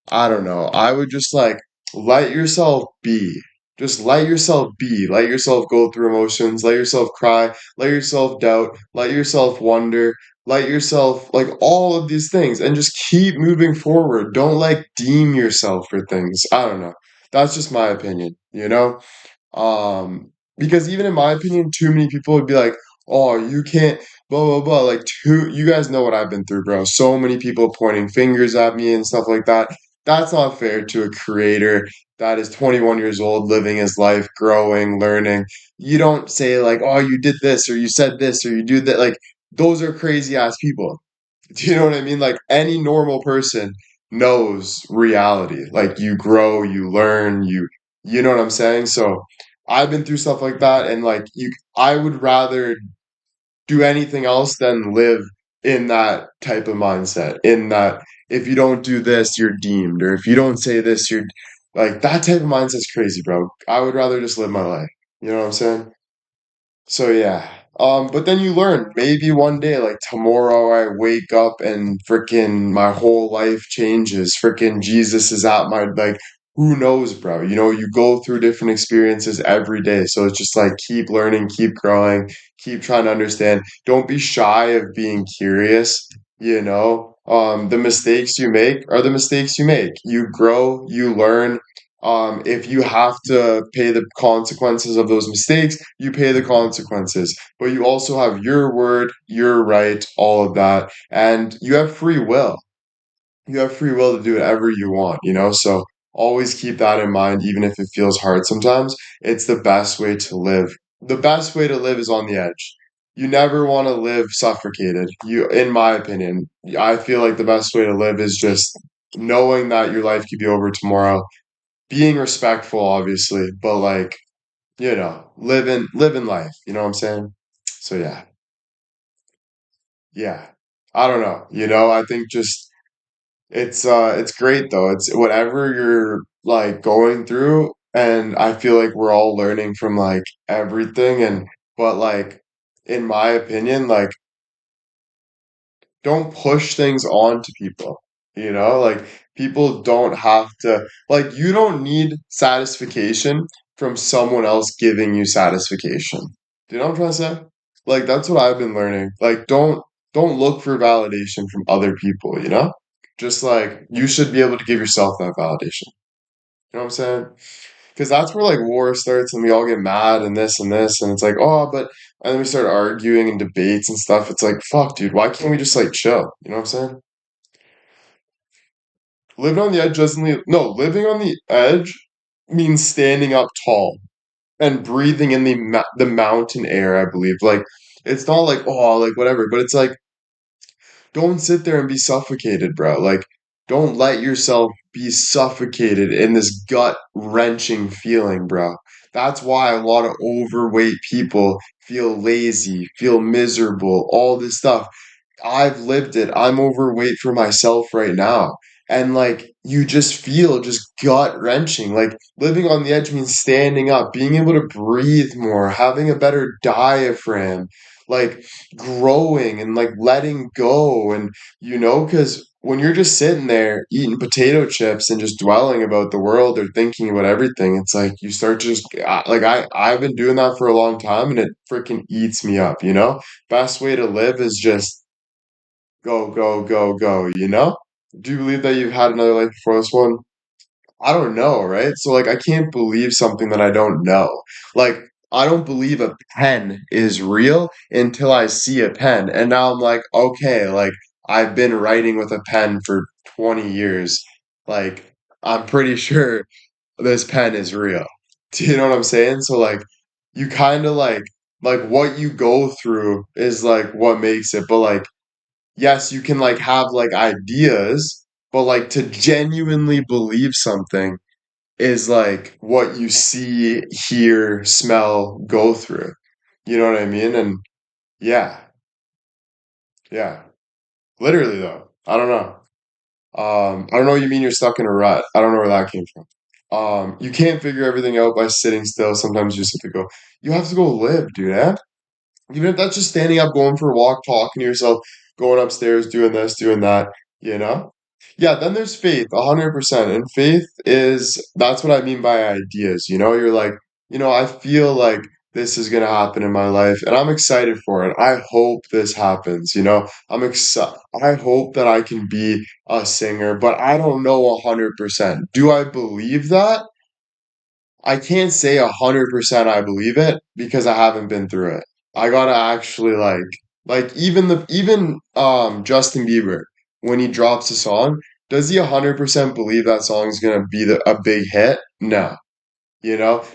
I don't know. I would just like let yourself be. Just let yourself be. Let yourself go through emotions. Let yourself cry. Let yourself doubt. Let yourself wonder. Let yourself like all of these things and just keep moving forward. Don't like deem yourself for things. I don't know. That's just my opinion. Because even in my opinion, too many people would be like, "Oh, you can't." Blah blah blah. Like, you guys know what I've been through, bro. So many people pointing fingers at me and stuff like that. That's not fair to a creator that is 21 years old, living his life, growing, learning. You don't say like, "Oh, you did this," or "You said this," or "You do that." Like, those are crazy ass people. Do you know what I mean? Like any normal person knows reality. Like you grow, you learn, you know what I'm saying? So I've been through stuff like that and like I would rather do anything else than live in that type of mindset. In that if you don't do this, you're deemed, or if you don't say this, you're like that type of mindset's crazy, bro. I would rather just live my life. You know what I'm saying? So yeah. But then you learn maybe one day, like tomorrow, I wake up and freaking my whole life changes. Freaking Jesus is at my like, who knows, bro? You go through different experiences every day. So it's just like keep learning, keep growing, keep trying to understand. Don't be shy of being curious. The mistakes you make are the mistakes you make. You grow, you learn, if you have to pay the consequences of those mistakes, you pay the consequences. But you also have your word, your right, all of that. And you have free will. You have free will to do whatever you want. So always keep that in mind, even if it feels hard sometimes. It's the best way to live. The best way to live is on the edge. You never want to live suffocated. In my opinion, I feel like the best way to live is just knowing that your life could be over tomorrow, being respectful, obviously, but like, living life. You know what I'm saying? So yeah. I don't know. I think just it's great though. It's whatever you're like going through, and I feel like we're all learning from like everything but like in my opinion, like don't push things on to people. Like people don't have to, like, you don't need satisfaction from someone else giving you satisfaction. Do you know what I'm trying to say? Like that's what I've been learning. Like don't look for validation from other people. just like you should be able to give yourself that validation. You know what I'm saying? Because that's where like war starts and we all get mad and this and it's like, oh, but and then we start arguing and debates and stuff. It's like, fuck, dude, why can't we just like chill? You know what I'm saying? Living on the edge doesn't mean no, living on the edge means standing up tall and breathing in the mountain air, I believe. Like it's not like, oh, like whatever, but it's like don't sit there and be suffocated, bro. Like, don't let yourself be suffocated in this gut wrenching feeling, bro. That's why a lot of overweight people feel lazy, feel miserable, all this stuff. I've lived it. I'm overweight for myself right now. And like you just feel just gut wrenching. Like living on the edge means standing up, being able to breathe more, having a better diaphragm, like growing and like letting go. And because when you're just sitting there eating potato chips and just dwelling about the world or thinking about everything, it's like you start to just like I've been doing that for a long time and it freaking eats me up, you know? Best way to live is just go, go, go, go, you know? Do you believe that you've had another life before this one? I don't know, right? So, like, I can't believe something that I don't know. Like, I don't believe a pen is real until I see a pen. And now I'm like, okay, like, I've been writing with a pen for 20 years. Like, I'm pretty sure this pen is real. Do you know what I'm saying? So, like, you kind of like what you go through is like what makes it. But, like, yes, you can like have like ideas, but like to genuinely believe something is like what you see, hear, smell, go through. You know what I mean? And yeah, yeah. Literally though. I don't know. I don't know what you mean you're stuck in a rut. I don't know where that came from. You can't figure everything out by sitting still. Sometimes you just have to go. You have to go live, dude, eh? Even if that's just standing up, going for a walk, talking to yourself, going upstairs, doing this, doing that, you know? Yeah, then there's faith, 100%. And faith is, that's what I mean by ideas. You're like, I feel like this is going to happen in my life and I'm excited for it. I hope this happens. I'm excited. I hope that I can be a singer, but I don't know 100%. Do I believe that? I can't say 100% I believe it because I haven't been through it. I gotta actually like even Justin Bieber when he drops a song, does he 100% believe that song is gonna be a big hit? No.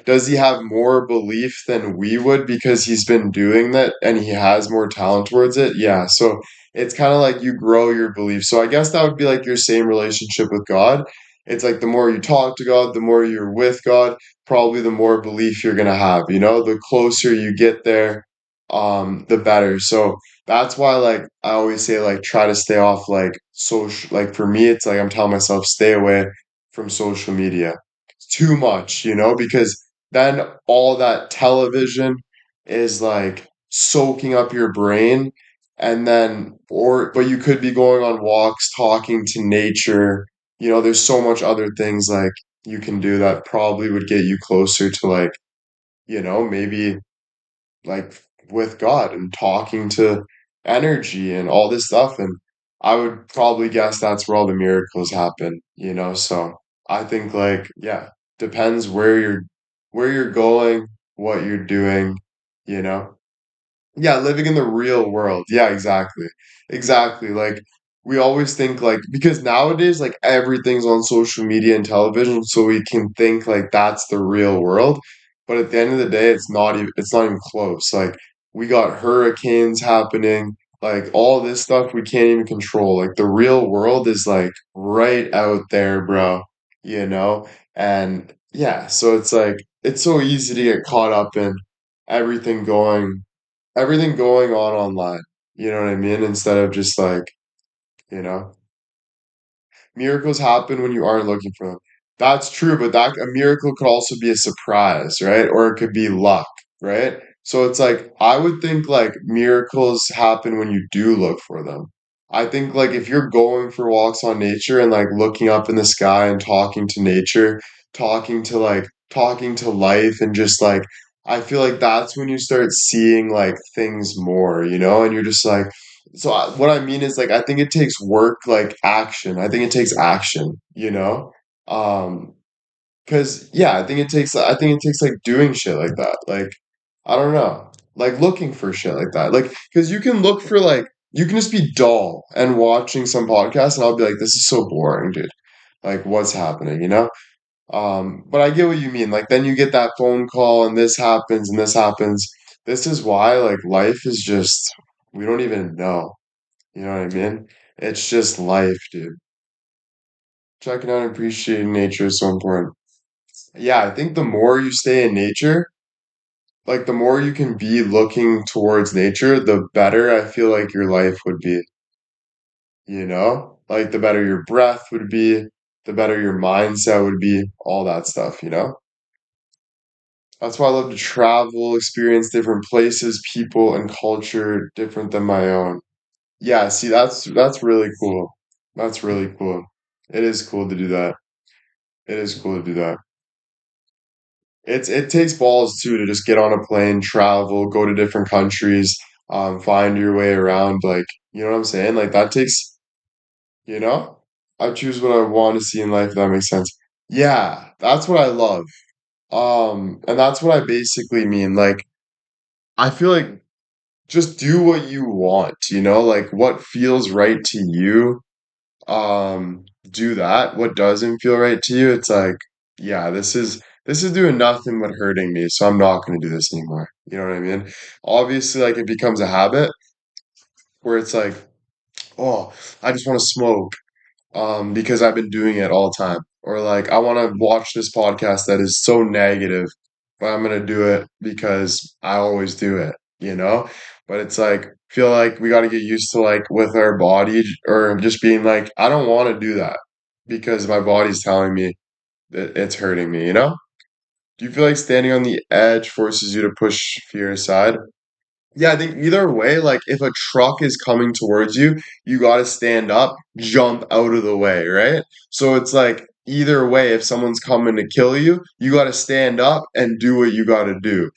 Does he have more belief than we would because he's been doing that and he has more talent towards it? Yeah. So it's kind of like you grow your belief. So I guess that would be like your same relationship with God. It's like the more you talk to God, the more you're with God, probably the more belief you're gonna have. The closer you get there, the better. So that's why like I always say like try to stay off like social like for me it's like I'm telling myself stay away from social media too much, because then all that television is like soaking up your brain and then but you could be going on walks, talking to nature. There's so much other things like you can do that probably would get you closer to like, maybe like with God and talking to energy and all this stuff. And I would probably guess that's where all the miracles happen. So I think like, yeah, depends where you're going, what you're doing, you know. Yeah, living in the real world. Yeah, exactly. Exactly. Like we always think like because nowadays like everything's on social media and television, so we can think like that's the real world. But at the end of the day, it's not even close. Like we got hurricanes happening, like all this stuff we can't even control. Like the real world is like right out there, bro, you know? And yeah, so it's like it's so easy to get caught up in everything going everything going on online. You know what I mean? Instead of just like, you know, miracles happen when you aren't looking for them. That's true, but that a miracle could also be a surprise, right? Or it could be luck, right? So it's like I would think like miracles happen when you do look for them. I think like if you're going for walks on nature and like looking up in the sky and talking to nature, talking to life and just like I feel like that's when you start seeing like things more, and you're just like So what I mean is like I think it takes work, like action. I think it takes action, you know? Um, 'cause yeah, I think it takes like doing shit like that. Like I don't know. Like looking for shit like that. Like 'cause you can look for like you can just be dull and watching some podcast and I'll be like, this is so boring, dude. Like what's happening, you know? But I get what you mean. Like then you get that phone call and this happens and this happens. This is why like life is just we don't even know. You know what I mean? It's just life, dude. Checking out and appreciating nature is so important. Yeah, I think the more you stay in nature, like the more you can be looking towards nature, the better I feel like your life would be, you know? Like the better your breath would be, the better your mindset would be, all that stuff, you know? That's why I love to travel, experience different places, people, and culture different than my own. Yeah, see, that's really cool. That's really cool. It is cool to do that. It is cool to do that. It takes balls too to just get on a plane, travel, go to different countries, find your way around. Like, you know what I'm saying? Like that takes, you know? I choose what I want to see in life, if that makes sense. Yeah, that's what I love. And that's what I basically mean. Like, I feel like just do what you want, you know, like what feels right to you. Do that. What doesn't feel right to you, it's like, yeah, this is doing nothing but hurting me, so I'm not going to do this anymore. You know what I mean? Obviously, like it becomes a habit where it's like, oh, I just want to smoke because I've been doing it all the time. Or like I want to watch this podcast that is so negative, but I'm gonna do it because I always do it, you know? But it's like feel like we got to get used to like with our body or just being like, I don't want to do that because my body's telling me that it's hurting me, you know? Do you feel like standing on the edge forces you to push fear aside? Yeah, I think either way, like if a truck is coming towards you, you got to stand up, jump out of the way, right? So it's like either way, if someone's coming to kill you, you got to stand up and do what you got to do.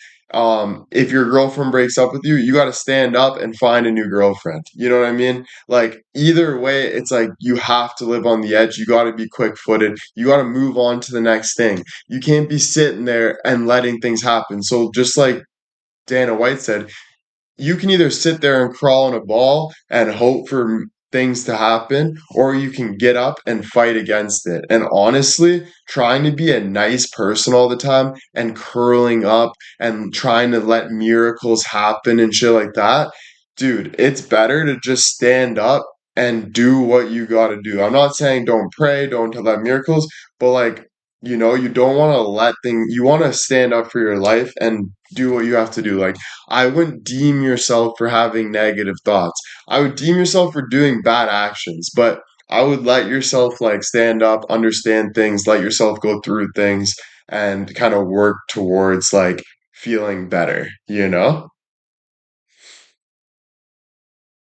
If your girlfriend breaks up with you, you got to stand up and find a new girlfriend. You know what I mean? Like either way, it's like you have to live on the edge. You got to be quick-footed. You got to move on to the next thing. You can't be sitting there and letting things happen. So just like Dana White said, you can either sit there and crawl in a ball and hope for things to happen, or you can get up and fight against it. And honestly, trying to be a nice person all the time and curling up and trying to let miracles happen and shit like that, dude, it's better to just stand up and do what you got to do. I'm not saying don't pray, don't let miracles, but like, you don't want to let things, you want to stand up for your life and do what you have to do. Like, I wouldn't deem yourself for having negative thoughts. I would deem yourself for doing bad actions, but I would let yourself like stand up, understand things, let yourself go through things and kind of work towards like feeling better, you know?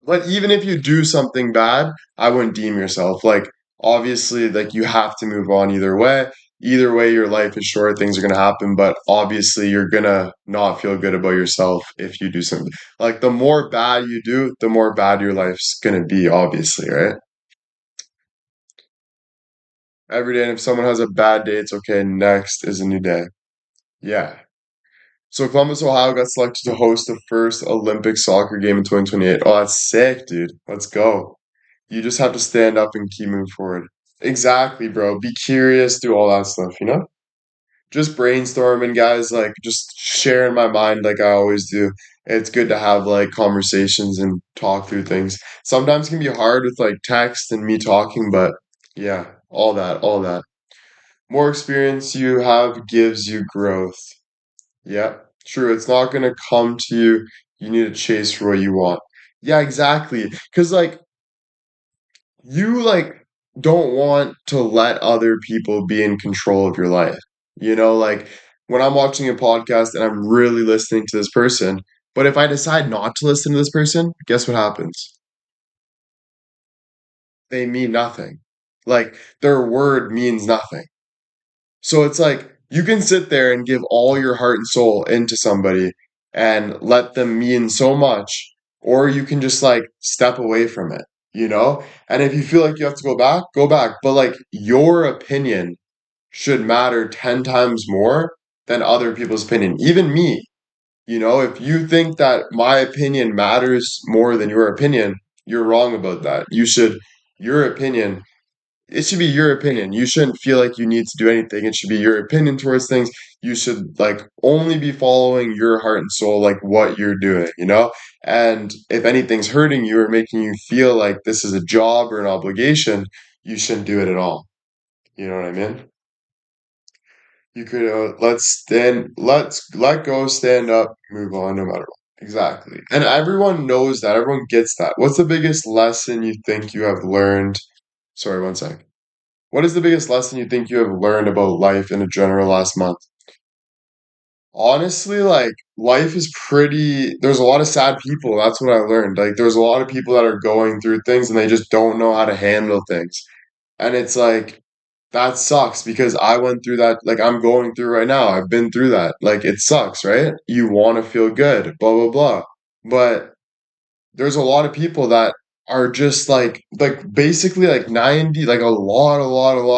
But even if you do something bad, I wouldn't deem yourself like obviously like you have to move on either way. Either way, your life is short, things are gonna happen, but obviously you're gonna not feel good about yourself if you do something. Like the more bad you do, the more bad your life's gonna be, obviously, right? Every day, and if someone has a bad day, it's okay. Next is a new day. Yeah. So Columbus, Ohio got selected to host the first Olympic soccer game in 2028. Oh, that's sick, dude. Let's go. You just have to stand up and keep moving forward. Exactly, bro. Be curious, do all that stuff, you know? Just brainstorming, guys, like just sharing my mind like I always do. It's good to have like conversations and talk through things. Sometimes it can be hard with like text and me talking, but yeah, all that, all that. More experience you have gives you growth. Yeah, true. It's not gonna come to you. You need to chase for what you want. Yeah, exactly. Because like you like don't want to let other people be in control of your life. Like when I'm watching a podcast and I'm really listening to this person, but if I decide not to listen to this person, guess what happens? They mean nothing. Like their word means nothing. So it's like you can sit there and give all your heart and soul into somebody and let them mean so much, or you can just like step away from it, you know? And if you feel like you have to go back, go back. But like your opinion should matter 10 times more than other people's opinion. Even me, you know, if you think that my opinion matters more than your opinion, you're wrong about that. Your opinion, it should be your opinion. You shouldn't feel like you need to do anything. It should be your opinion towards things. You should like only be following your heart and soul, like what you're doing, you know? And if anything's hurting you or making you feel like this is a job or an obligation, you shouldn't do it at all. You know what I mean? You could let's let go, stand up, move on, no matter what. Exactly. And everyone knows that. Everyone gets that. What's the biggest lesson you think you have learned? Sorry, one sec. What is the biggest lesson you think you have learned about life in a general last month? Honestly, like life is there's a lot of sad people. That's what I learned. Like there's a lot of people that are going through things and they just don't know how to handle things. And it's like that sucks because I went through that, like I'm going through right now. I've been through that. Like it sucks, right? You want to feel good, blah blah blah. But there's a lot of people that are just like basically like 90, like a lot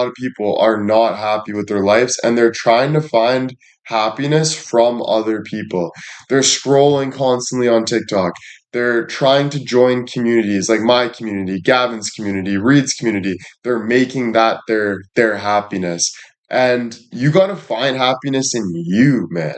of people are not happy with their lives and they're trying to find happiness from other people. They're scrolling constantly on TikTok. They're trying to join communities like my community, Gavin's community, Reed's community. They're making that their happiness. And you got to find happiness in you, man.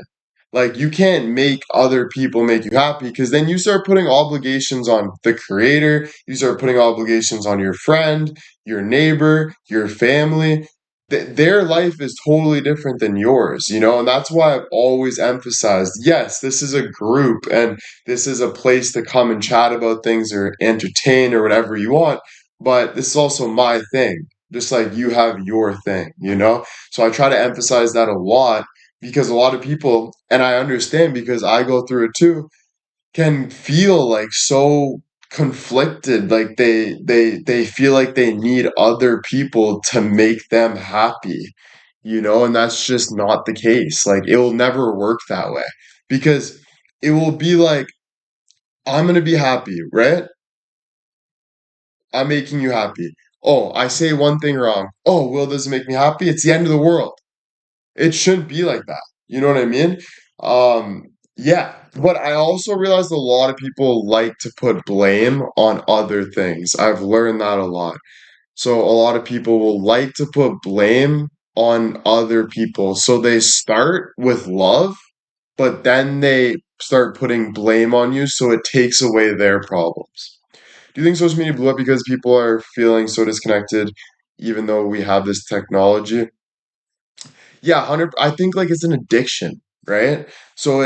Like you can't make other people make you happy because then you start putting obligations on the creator, you start putting obligations on your friend, your neighbor, your family. Their life is totally different than yours, you know, and that's why I've always emphasized, yes, this is a group and this is a place to come and chat about things or entertain or whatever you want, but this is also my thing, just like you have your thing, you know? So I try to emphasize that a lot because a lot of people, and I understand because I go through it too, can feel like so conflicted, like they feel like they need other people to make them happy, you know, and that's just not the case. Like it will never work that way because it will be like I'm gonna be happy, right? I'm making you happy. Oh, I say one thing wrong. Oh, Will doesn't make me happy. It's the end of the world. It shouldn't be like that. You know what I mean? Um, yeah. But I also realized a lot of people like to put blame on other things. I've learned that a lot. So a lot of people will like to put blame on other people. So they start with love, but then they start putting blame on you, so it takes away their problems. Do you think social media blew up because people are feeling so disconnected, even though we have this technology? Yeah, 100. I think like it's an addiction, right? So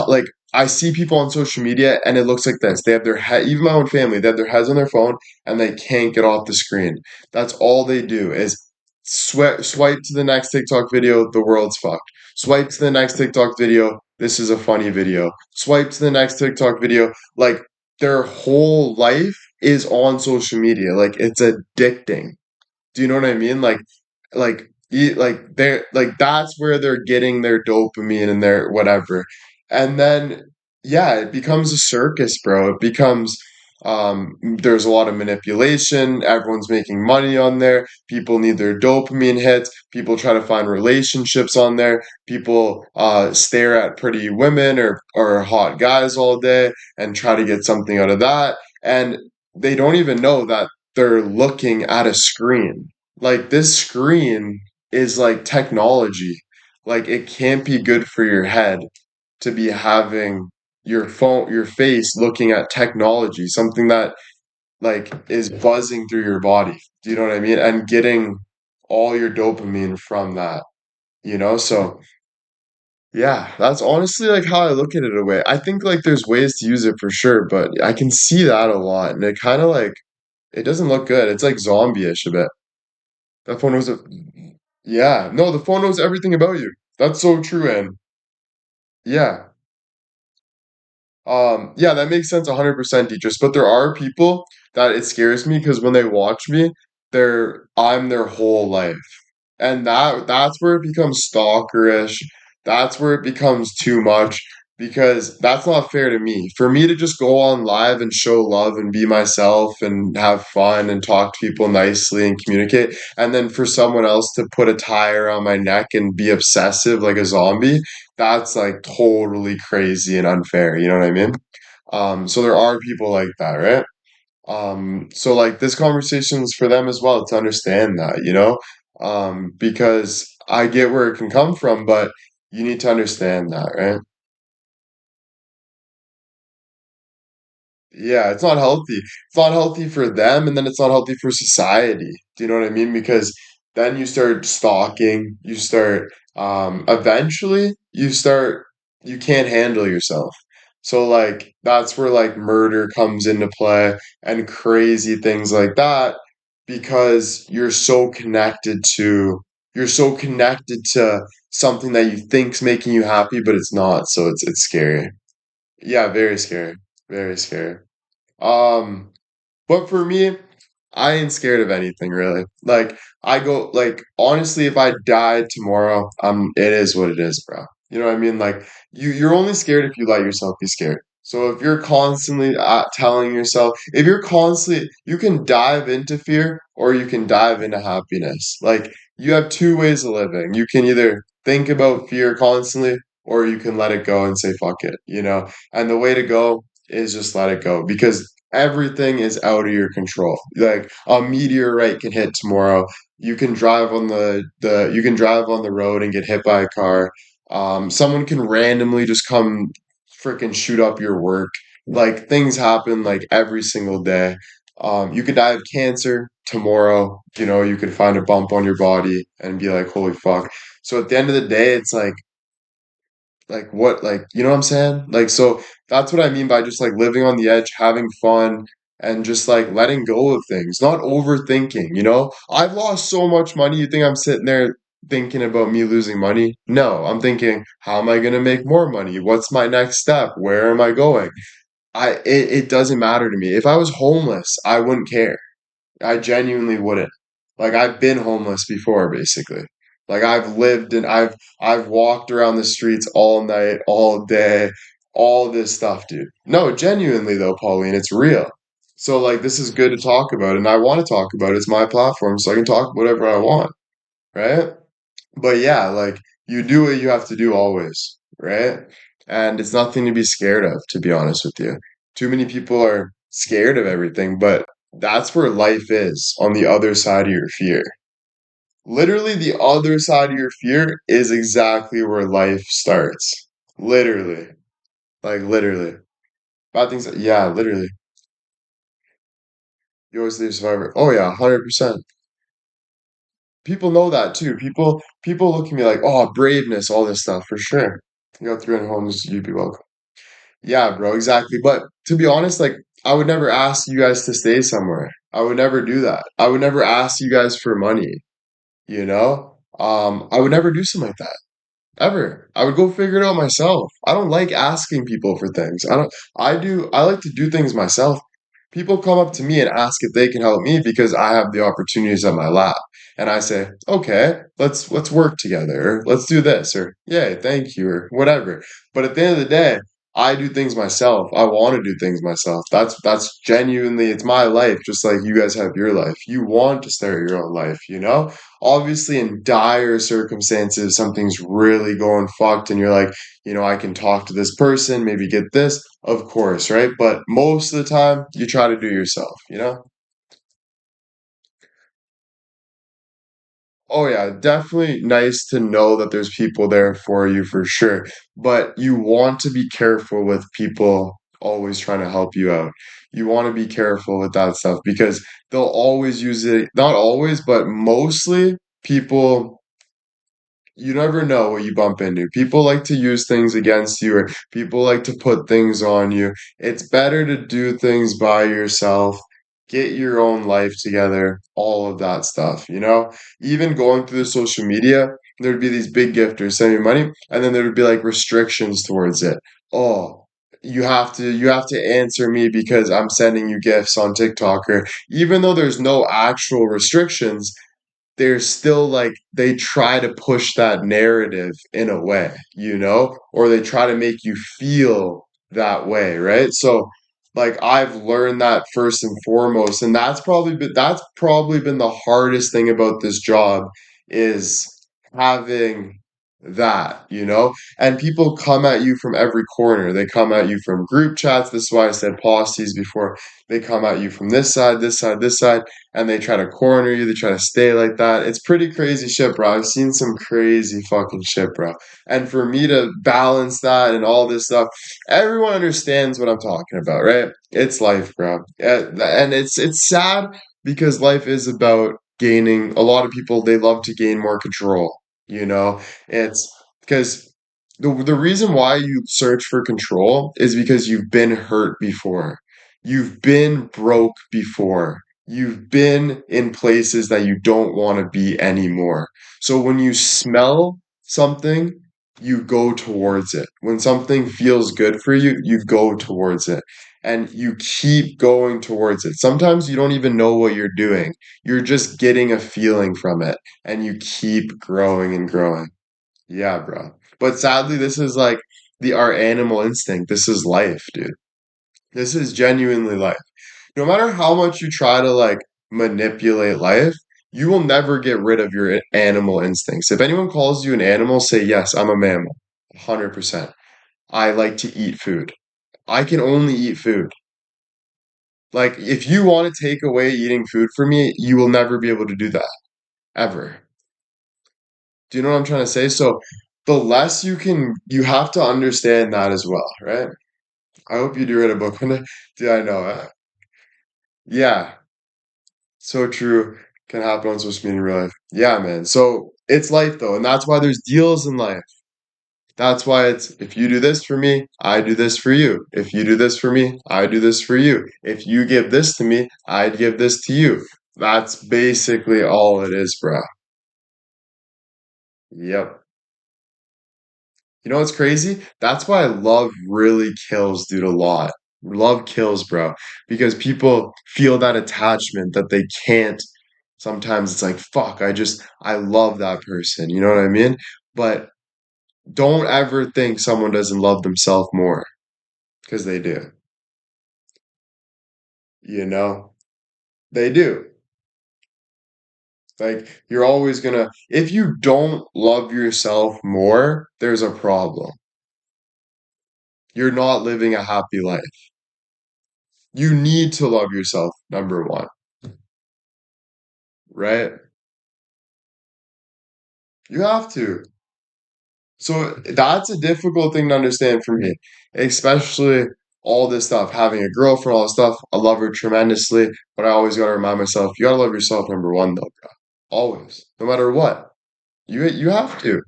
like I see people on social media and it looks like this. They have their head, even my own family, they have their heads on their phone and they can't get off the screen. That's all they do is swipe to the next TikTok video, the world's fucked. Swipe to the next TikTok video, this is a funny video. Swipe to the next TikTok video, like their whole life is on social media. Like it's addicting. Do you know what I mean? Like they're like that's where they're getting their dopamine and their whatever. And then yeah, it becomes a circus, bro. It becomes there's a lot of manipulation, everyone's making money on there, people need their dopamine hits, people try to find relationships on there, people stare at pretty women or hot guys all day and try to get something out of that. And they don't even know that they're looking at a screen. Like this screen is like technology. Like it can't be good for your head to be having your face looking at technology, something that like is buzzing through your body. Do you know what I mean? And getting all your dopamine from that, you know? So yeah, that's honestly like how I look at it a way. I think like there's ways to use it for sure, but I can see that a lot and it kind of like it doesn't look good. It's like zombie-ish a bit. That phone knows it. Yeah, no, the phone knows everything about you. That's so true, and yeah, yeah, that makes sense 100%, Dietrich. But there are people that it scares me because when they watch me, I'm their whole life, and that's where it becomes stalkerish. That's where it becomes too much because that's not fair to me. For me to just go on live and show love and be myself and have fun and talk to people nicely and communicate, and then for someone else to put a tie around my neck and be obsessive like a zombie, that's like totally crazy and unfair. You know what I mean? So there are people like that, right? So like this conversation is for them as well to understand that, you know? Because I get where it can come from, but you need to understand that, right? Yeah, it's not healthy. It's not healthy for them, and then it's not healthy for society. Do you know what I mean? Because then you start stalking, you start, eventually you can't handle yourself. So like that's where like murder comes into play and crazy things like that because you're so connected to something that you think's making you happy, but it's not. So it's scary. Yeah, very scary. Very scary. Um, but for me, I ain't scared of anything really. Like I go like honestly, if I died tomorrow, it is what it is, bro. You know what I mean? Like you're only scared if you let yourself be scared. So if you're constantly telling yourself, if you're constantly, you can dive into fear or you can dive into happiness. Like you have two ways of living. You can either think about fear constantly or you can let it go and say fuck it, you know? And the way to go is just let it go because everything is out of your control. Like a meteorite can hit tomorrow. You can drive on the you can drive on the road and get hit by a car. Someone can randomly just come freaking shoot up your work. Like things happen like every single day. You could die of cancer tomorrow. You know, you could find a bump on your body and be like, holy fuck. So at the end of the day, it's like what like you know what I'm saying? Like so that's what I mean by just like living on the edge, having fun and just like letting go of things, not overthinking, you know? I've lost so much money. You think I'm sitting there thinking about me losing money? No, I'm thinking, how am I going to make more money? What's my next step? Where am I going? It doesn't matter to me. If I was homeless, I wouldn't care. I genuinely wouldn't. Like I've been homeless before, basically. Like I've walked around the streets all night, all day, all this stuff, dude. No, genuinely though, Pauline, it's real. So like this is good to talk about, and I want to talk about it. It's my platform, so I can talk whatever I want, right? But yeah, like you do what you have to do always, right? And it's nothing to be scared of, to be honest with you. Too many people are scared of everything, but that's where life is on the other side of your fear. Literally, the other side of your fear is exactly where life starts. Literally. Like, literally. Bad things, yeah, literally. You always leave survivor. Oh, yeah, 100%. People know that too. People look at me like, oh, braveness, all this stuff, for sure. You got 300 homes, you'd be welcome. Yeah, bro, exactly. But to be honest, like I would never ask you guys to stay somewhere. I would never do that. I would never ask you guys for money, you know? I would never do something like that. Ever. I would go figure it out myself. I don't like asking people for things. I like to do things myself. People come up to me and ask if they can help me because I have the opportunities at my lap. And I say, okay, let's work together. Or, let's do this or yay, thank you, or whatever. But at the end of the day, I do things myself. I want to do things myself. That's genuinely it's my life, just like you guys have your life. You want to start your own life, you know? Obviously in dire circumstances something's really going fucked and you're like I can talk to this person, maybe get this, of course, right? But most of the time you try to do yourself, you know? Oh yeah, definitely nice to know that there's people there for you for sure, but you want to be careful with people always trying to help you out. You want to be careful with that stuff because they'll always use it, not always, but mostly people you never know what you bump into. People like to use things against you, or people like to put things on you. It's better to do things by yourself, get your own life together, all of that stuff, you know? Even going through the social media, there'd be these big gifters sending money, and then there would be like restrictions towards it. Oh, you have to answer me because I'm sending you gifts on TikTok, or even though there's no actual restrictions there's still like they try to push that narrative in a way, or they try to make you feel that way, right? So like I've learned that first and foremost, and that's probably been the hardest thing about this job is having that. And people come at you from every corner. They come at you from group chats. This is why I said posties before. They come at you from this side, this side, this side, and they try to corner you. They try to stay like that. It's pretty crazy shit, bro. I've seen some crazy fucking shit, bro. And for me to balance that and all this stuff, everyone understands what I'm talking about, right? It's life, bro. And it's sad because life is about gaining. A lot of people, they love to gain more control, you know? It's because the reason why you search for control is because you've been hurt before. You've been broke before. You've been in places that you don't want to be anymore. So when you smell something, you go towards it. When something feels good for you, you go towards it. And you keep going towards it. Sometimes you don't even know what you're doing. You're just getting a feeling from it. And you keep growing and growing. Yeah, bro. But sadly, this is like our animal instinct. This is life, dude. This is genuinely life. No matter how much you try to like manipulate life, you will never get rid of your animal instincts. If anyone calls you an animal, say, yes, I'm a mammal. 100%. I like to eat food. I can only eat food. Like, if you want to take away eating food from me, you will never be able to do that, ever. Do you know what I'm trying to say? So, the less you have to understand that as well, right? I hope you do read a book one day. Dude, I know. Yeah, so true. Can happen on social media in real life. Yeah, man. So it's life though, and that's why there's deals in life. That's why it's if you do this for me, I do this for you. If you do this for me, I do this for you. If you give this to me, I'd give this to you. That's basically all it is, bro. Yep. You know what's crazy? That's why love really kills, dude, a lot. Love kills, bro, because people feel that attachment that they can't. Sometimes it's like, fuck, I love that person. You know what I mean? But don't ever think someone doesn't love themselves more, because they do. You know? They do. Like, you're always gonna, if you don't love yourself more, there's a problem. You're not living a happy life. You need to love yourself, number one, right? You have to. So that's a difficult thing to understand for me, especially all this stuff, having a girlfriend, all this stuff. I love her tremendously, but I always gotta remind myself, you gotta love yourself, number one, though, bro. Always, no matter what. You have to.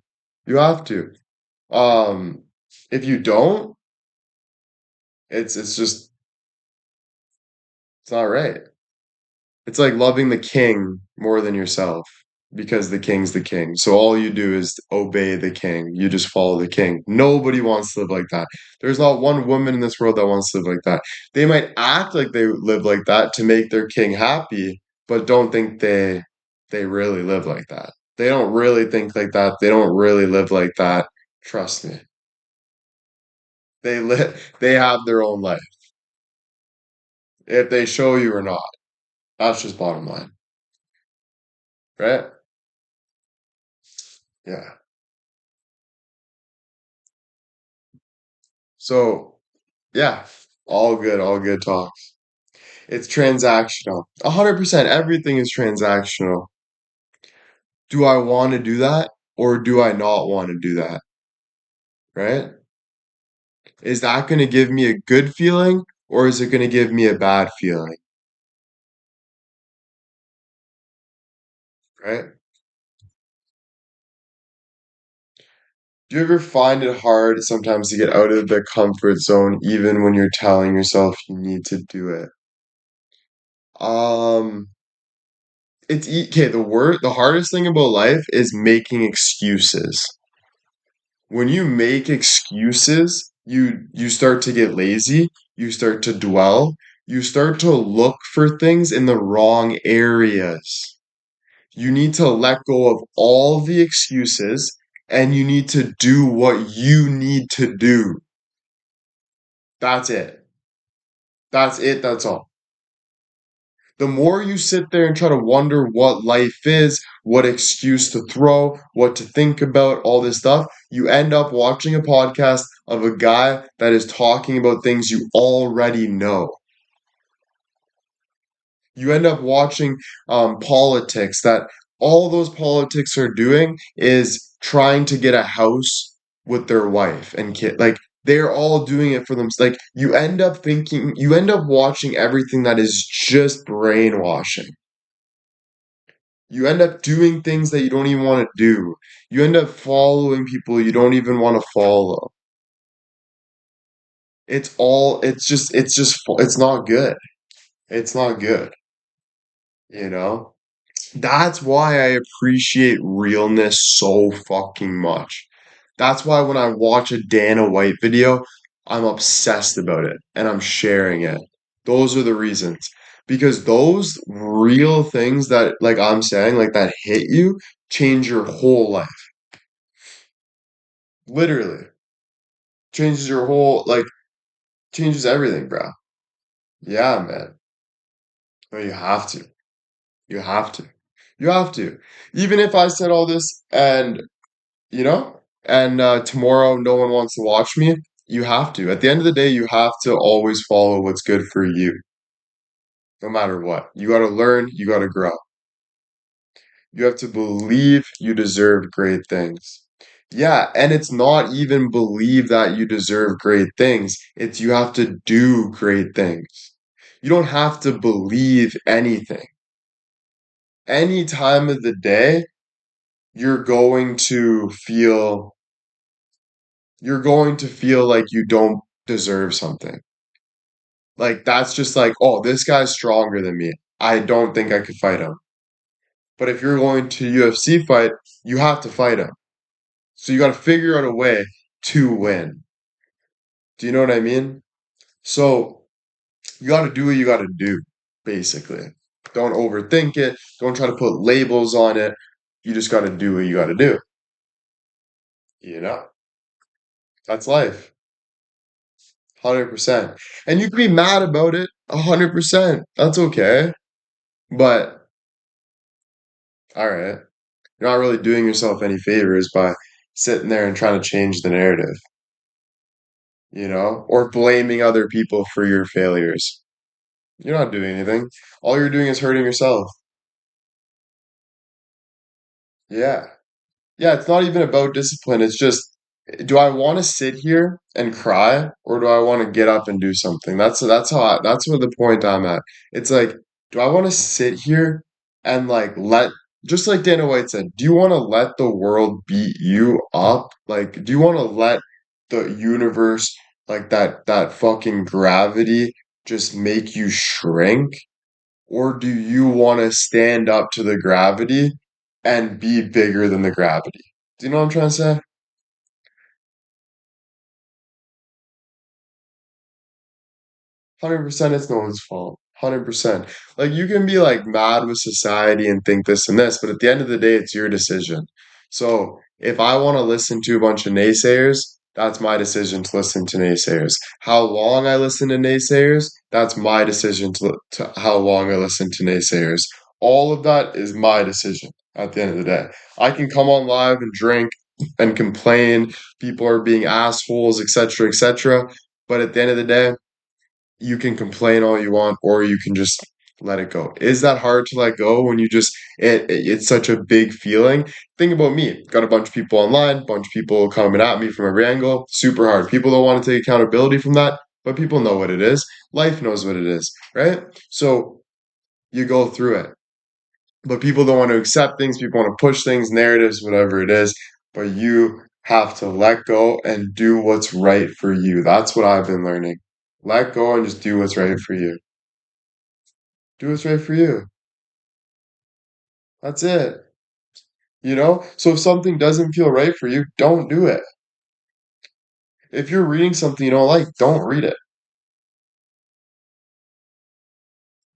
You have to. Um, if you don't, it's just it's not right. It's like loving the king more than yourself because the king's the king. So all you do is obey the king. You just follow the king. Nobody wants to live like that. There's not one woman in this world that wants to live like that. They might act like they live like that to make their king happy, but don't think they really live like that. They don't really think like that. They don't really live like that. Trust me. They have their own life. If they show you or not. That's just bottom line, right? Yeah. So yeah, all good talks. It's transactional. 100%, everything is transactional. Do I want to do that or do I not want to do that? Right? Is that going to give me a good feeling or is it going to give me a bad feeling? Right? Do you ever find it hard sometimes to get out of the comfort zone even when you're telling yourself you need to do it? Um, okay, the hardest thing about life is making excuses. When you make excuses, you start to get lazy, you start to dwell, you start to look for things in the wrong areas. You need to let go of all the excuses and you need to do what you need to do. That's it. That's it. That's all. The more you sit there and try to wonder what life is, what excuse to throw, what to think about, all this stuff, you end up watching a podcast of a guy that is talking about things you already know. You end up watching politics that all those politics are doing is trying to get a house with their wife and kid. Like they're all doing it for them. Like you end up thinking, you end up watching everything that is just brainwashing. You end up doing things that you don't even want to do. You end up following people you don't even want to follow. It's not good. It's not good, you know? That's why I appreciate realness so fucking much. That's why when I watch a Dana White video, I'm obsessed about it and I'm sharing it. Those are the reasons. Because those real things that, like I'm saying, like that hit you, change your whole life. Literally. Changes your whole, like, changes everything, bro. Yeah, man. No, you have to. You have to. You have to. Even if I said all this and you know? And tomorrow no one wants to watch me. You have to. At the end of the day, you have to always follow what's good for you, no matter what. You got to learn, you got to grow. You have to believe you deserve great things. Yeah, and it's not even believe that you deserve great things. It's you have to do great things. You don't have to believe anything. Any time of the day, you're going to feel you're going to feel like you don't deserve something. Like that's just like, oh, this guy's stronger than me. I don't think I could fight him. But if you're going to UFC fight, you have to fight him. So you got to figure out a way to win. Do you know what I mean? So you got to do what you got to do, basically. Don't overthink it. Don't try to put labels on it. You just got to do what you got to do. You know, that's life. 100%. And you can be mad about it. 100%. That's okay. But all right. You're not really doing yourself any favors by sitting there and trying to change the narrative, or blaming other people for your failures. You're not doing anything. All you're doing is hurting yourself. Yeah. Yeah, it's not even about discipline. It's just, do I want to sit here and cry or do I want to get up and do something? That's what the point I'm at. It's like, do I want to sit here and like just like Dana White said, do you want to let the world beat you up? Like, do you want to let the universe, like that fucking gravity just make you shrink? Or do you want to stand up to the gravity and be bigger than the gravity? Do you know what I'm trying to say? 100% it's no one's fault. 100%. Like you can be like mad with society and think this and this, but at the end of the day, it's your decision. So if I want to listen to a bunch of naysayers, that's my decision to listen to naysayers. How long I listen to naysayers, that's my decision to how long I listen to naysayers. All of that is my decision at the end of the day. I can come on live and drink and complain, people are being assholes, etc., etc. But at the end of the day, you can complain all you want or you can just let it go. Is that hard to let go when it's such a big feeling? Think about me. Got a bunch of people online, bunch of people coming at me from every angle. Super hard. People don't want to take accountability from that, but people know what it is. Life knows what it is, right? So you go through it. But people don't want to accept things, people want to push things, narratives, whatever it is. But you have to let go and do what's right for you. That's what I've been learning. Let go and just do what's right for you. Do what's right for you. That's it. So if something doesn't feel right for you, don't do it. If you're reading something you don't like, don't read it,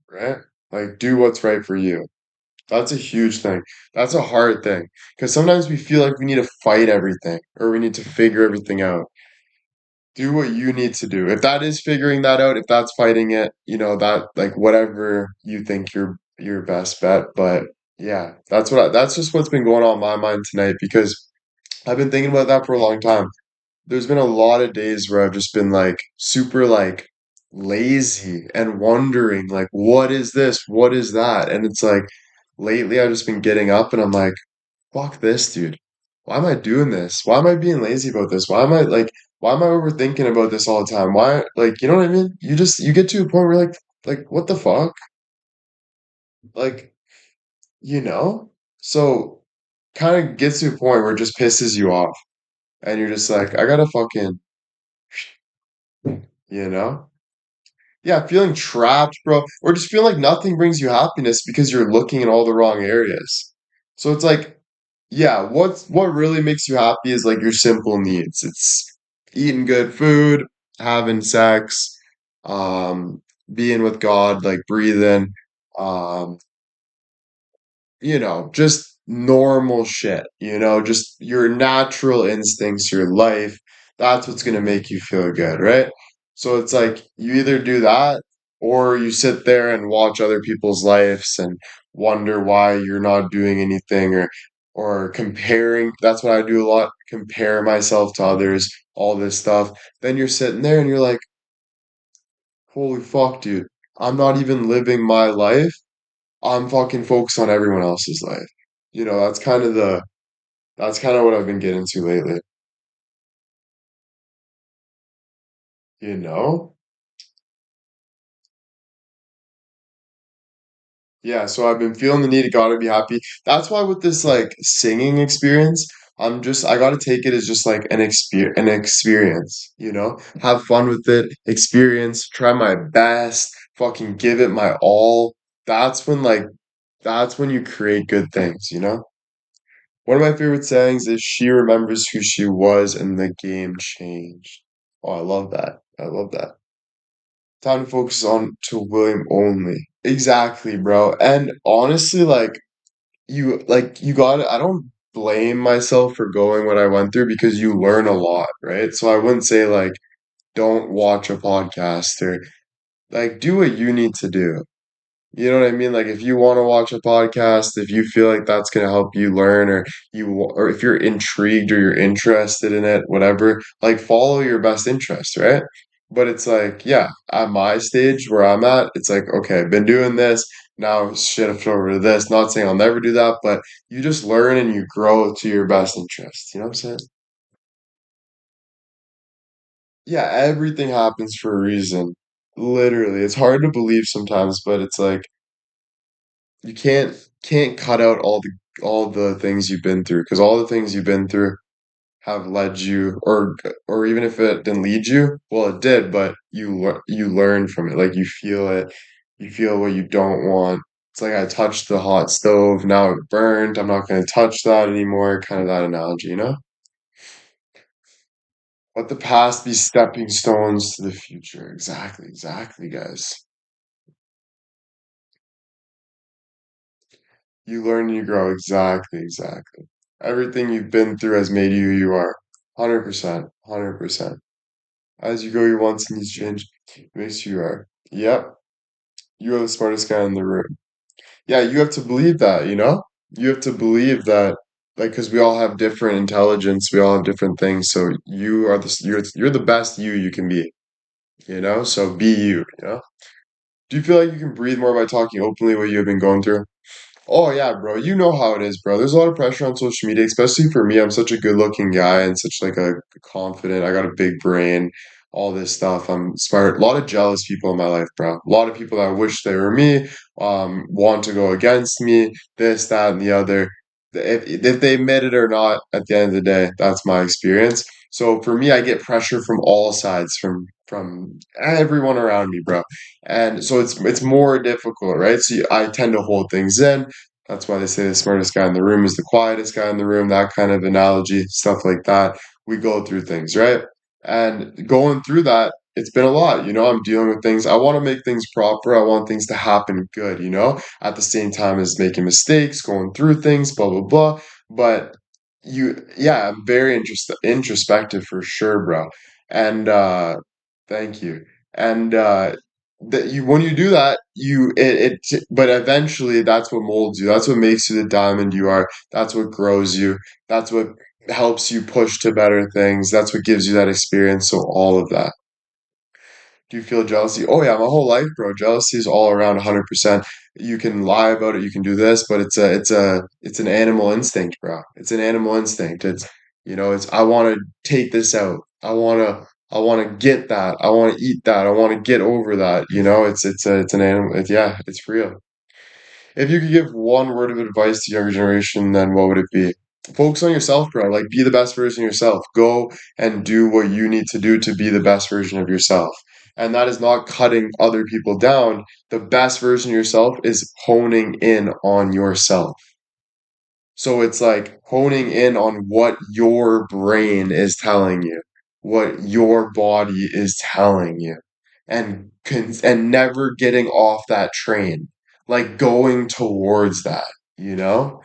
right? Like, do what's right for you. That's a huge thing. That's a hard thing. Because sometimes we feel like we need to fight everything or we need to figure everything out. Do what you need to do. If that is figuring that out, if that's fighting it, that like whatever you think your best bet. But yeah, that's just what's been going on in my mind tonight because I've been thinking about that for a long time. There's been a lot of days where I've just been like super like lazy and wondering like what is this? What is that? And it's like lately I've just been getting up and I'm like, fuck this, dude. Why am I doing this? Why am I being lazy about this? Why am I overthinking about this all the time? Why like you know what I mean? You get to a point where what the fuck? Like, you know? So kind of gets to a point where it just pisses you off and you're just like, I gotta fucking, you know? Yeah, feeling trapped, bro, or just feel like nothing brings you happiness because you're looking in all the wrong areas. So it's like, yeah, what really makes you happy is like your simple needs. It's eating good food, having sex, um, being with God, like breathing, um, just normal shit, just your natural instincts, your life. That's what's going to make you feel good, right? So it's like you either do that or you sit there and watch other people's lives and wonder why you're not doing anything or comparing. That's what I do a lot, compare myself to others, all this stuff. Then you're sitting there and you're like, holy fuck, dude. I'm not even living my life. I'm fucking focused on everyone else's life. That's kind of what I've been getting to lately, you know? Yeah, so I've been feeling the need to gotta be happy. That's why with this like singing experience, I gotta take it as just like an experience, Have fun with it, experience, try my best, fucking give it my all. That's when like that's when you create good things, you know? One of my favorite sayings is she remembers who she was and the game changed. Oh, I love that. I love that. Time to focus on to William only. Exactly, bro. And honestly, you got I don't blame myself for going what I went through because you learn a lot, right? So I wouldn't say like don't watch a podcast or like do what you need to do. You know what I mean? Like if you want to watch a podcast, if you feel like that's going to help you learn or if you're intrigued or you're interested in it, whatever, like follow your best interest, right? But it's like, yeah, at my stage where I'm at, it's like, okay, I've been doing this, now shift over to this. Not saying I'll never do that, but you just learn and you grow to your best interest. You know what I'm saying? Yeah, everything happens for a reason. Literally. It's hard to believe sometimes, but it's like you can't cut out all the things you've been through because all the things you've been through have led you or even if it didn't lead you, well it did, but you learn from it. Like you feel it, you feel what you don't want. It's like I touched the hot stove, now it burned. I'm not going to touch that anymore. Kind of that analogy, you know? Let the past be stepping stones to the future. Exactly, exactly, guys. You learn and you grow. Exactly, exactly. Everything you've been through has made you who you are. 100%. 100%. As you go, your wants and needs change. It makes you who you are. Yep. You are the smartest guy in the room. Yeah, you have to believe that, you know? You have to believe that, like, because we all have different intelligence, we all have different things. So you're the best you can be, you know? So be you, you know? Do you feel like you can breathe more by talking openly what you have been going through? Oh yeah, bro. You know how it is, bro. There's a lot of pressure on social media, especially for me. I'm such a good-looking guy and such like a confident. I got a big brain, all this stuff. I'm smart. A lot of jealous people in my life, bro. A lot of people that wish they were me, want to go against me, this, that, and the other. If they admit it or not, at the end of the day, that's my experience. So for me, I get pressure from all sides, from everyone around me, bro. And so it's more difficult, right? So I tend to hold things in. That's why they say the smartest guy in the room is the quietest guy in the room, that kind of analogy, stuff like that. We go through things, right? And going through that, it's been a lot. I'm dealing with things. I want to make things proper. I want things to happen good, at the same time as making mistakes, going through things, blah, blah, blah. But yeah, I'm very introspective for sure, bro. And thank you. And that you when you do that, but eventually that's what molds you. That's what makes you the diamond you are. That's what grows you. That's what helps you push to better things. That's what gives you that experience. So all of that. Do you feel jealousy? Oh yeah, my whole life, bro. Jealousy is all around 100%. You can lie about it, you can do this, but it's an animal instinct, bro. It's an animal instinct. It's I want to take this out. I want to get that. I want to eat that. I want to get over that. It's an animal. Yeah, it's real. If you could give one word of advice to younger generation, then what would it be? Focus on yourself, bro. Like, be the best version of yourself. Go and do what you need to do to be the best version of yourself. And that is not cutting other people down. The best version of yourself is honing in on yourself. So it's like honing in on what your brain is telling you, what your body is telling you, and never getting off that train, like going towards that, you know?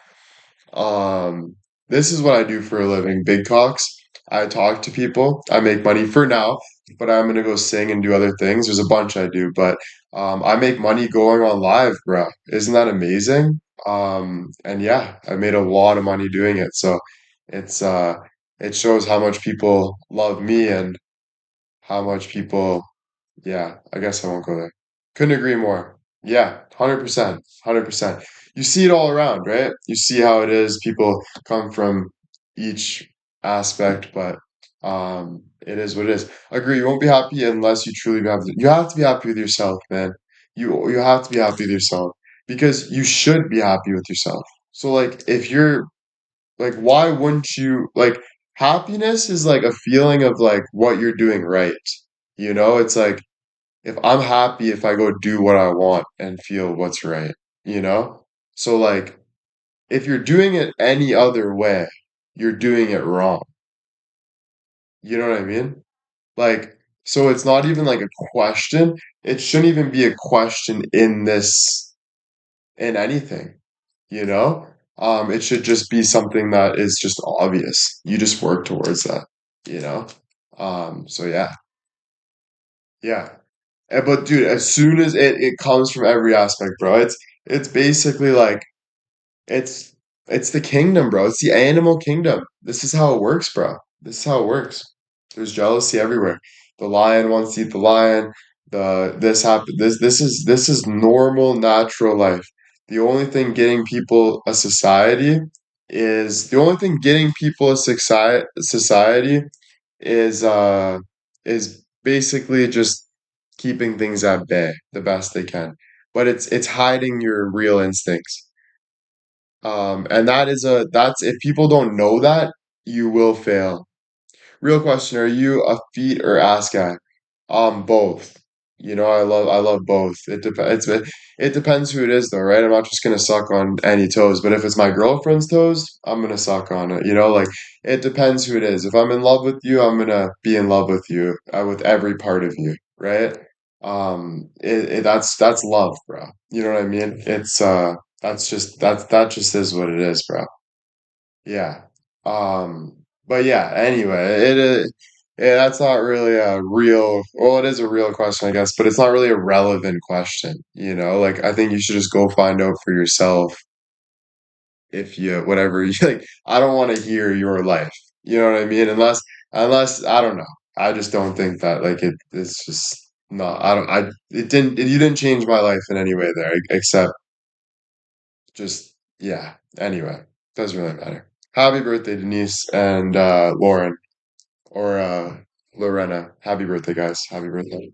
Um, this is what I do for a living, big talks. I talk to people. I make money for now, but I'm gonna go sing and do other things. There's a bunch I do, but I make money going on live, bro. Isn't that amazing? And yeah, I made a lot of money doing it. So it's it shows how much people love me and how much people, yeah, I guess I won't go there. Couldn't agree more. Yeah, 100%, 100%. You see it all around, right? You see how it is. People come from each aspect, but it is what it is. Agree. You won't be happy unless you truly be happy. You have to be happy with yourself, man. You have to be happy with yourself because you should be happy with yourself. So like if you're like why wouldn't you like happiness is like a feeling of like what you're doing right. It's like if I'm happy if I go do what I want and feel what's right, you know? So like if you're doing it any other way, you're doing it wrong. You know what I mean? Like so it's not even like a question. It shouldn't even be a question in anything, you know? It should just be something that is just obvious. You just work towards that, you know? So yeah. Yeah. But dude, as soon as it comes from every aspect, bro, it's basically like it's it's the kingdom, bro. It's the animal kingdom. This is how it works, bro. This is how it works. There's jealousy everywhere. The lion wants to eat the lion. This happen this is normal, natural life. The only thing getting people a society is basically just keeping things at bay the best they can. But it's hiding your real instincts. And that's if people don't know that, you will fail. Real question, are you a feet or ass guy? Both. I love both. It depends who it is though, right? I'm not just gonna suck on any toes, but if it's my girlfriend's toes, I'm gonna suck on it. Like it depends who it is. If I'm in love with you, I'm gonna be in love with you, with every part of you, right? That's love, bro. You know what I mean? That just is what it is, bro. Yeah. But yeah, anyway, yeah, that's not really a real, well, it is a real question, I guess, but it's not really a relevant question, Like I think you should just go find out for yourself if you whatever you like. I don't want to hear your life. You know what I mean? Unless I don't know. I just don't think that like it's just not I don't I it didn't you didn't change my life in any way there except just yeah. Anyway, doesn't really matter. Happy birthday, Denise and Lauren or Lorena. Happy birthday, guys. Happy birthday.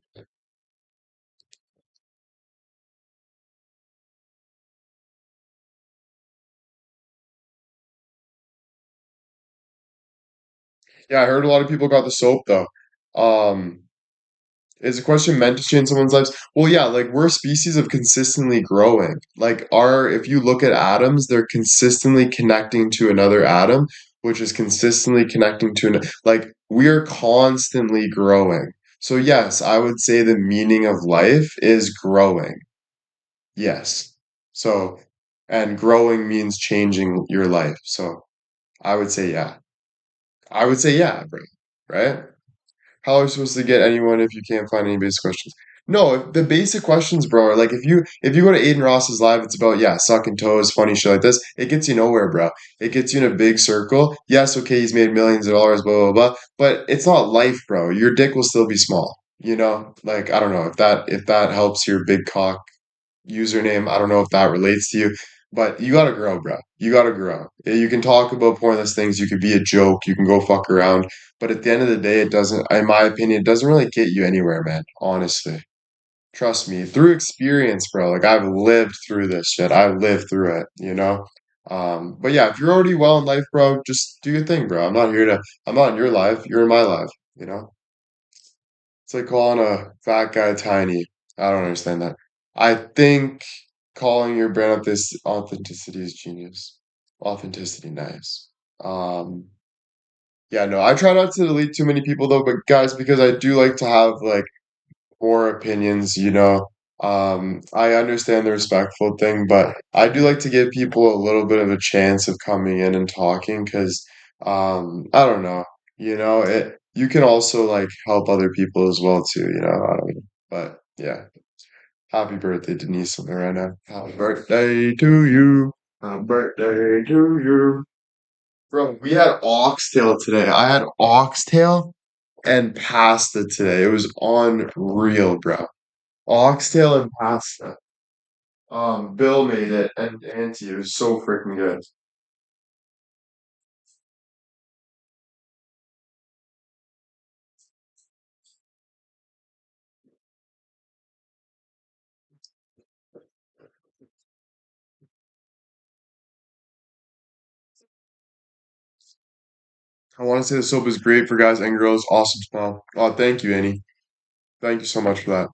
Yeah, I heard a lot of people got the soap though. Um, is the question meant to change someone's lives? Well, yeah, like we're a species of consistently growing. If you look at atoms, they're consistently connecting to another atom, which is consistently connecting to like we are constantly growing. So yes, I would say the meaning of life is growing. Yes. So, and growing means changing your life. So I would say yeah. I would say yeah, bro. Right? How are we supposed to get anyone if you can't find any basic questions? No, the basic questions, bro, are like if you go to Aiden Ross's live, it's about yeah, sucking toes, funny shit like this. It gets you nowhere, bro. It gets you in a big circle. Yes, okay, he's made millions of dollars, blah blah blah, but it's not life, bro. Your dick will still be small. You know, like I don't know if that helps your big cock username. I don't know if that relates to you, but you gotta grow, bro. You gotta grow. You can talk about pointless things. You can be a joke. You can go fuck around. But at the end of the day, it doesn't, in my opinion, it doesn't really get you anywhere, man. Honestly. Trust me. Through experience, bro. Like I've lived through this shit. I've lived through it. But yeah, if you're already well in life, bro, just do your thing, bro. I'm not in your life. You're in my life, you know? It's like calling a fat guy tiny. I don't understand that. I think calling your brand this authenticity is genius. Authenticity, nice. Um, yeah, no, I try not to delete too many people though, but guys, because I do like to have like more opinions. I understand the respectful thing, but I do like to give people a little bit of a chance of coming in and talking because I don't know, you can also like help other people as well too, I don't know. But yeah, happy birthday, Denise, right now. Happy birthday to you. Happy birthday to you. Bro, we had oxtail today. I had oxtail and pasta today. It was unreal, bro. Oxtail and pasta. Bill made it and Auntie. It was so freaking good. I want to say the soap is great for guys and girls. Awesome smell. Oh, thank you, Annie. Thank you so much for that.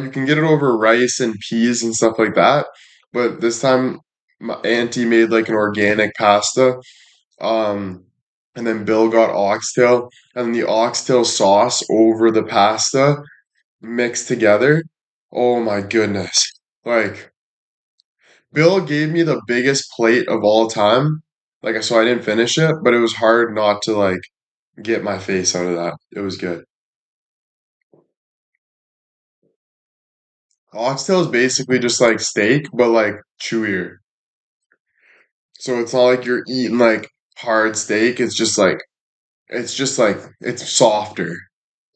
You can get it over rice and peas and stuff like that, but this time my auntie made like an organic pasta. Um, and then Bill got oxtail, and the oxtail sauce over the pasta mixed together. Oh my goodness. Like Bill gave me the biggest plate of all time. Like so I didn't finish it, but it was hard not to like get my face out of that. It was good. Oxtail is basically just like steak, but like chewier. So it's not like you're eating like hard steak. It's just like it's softer.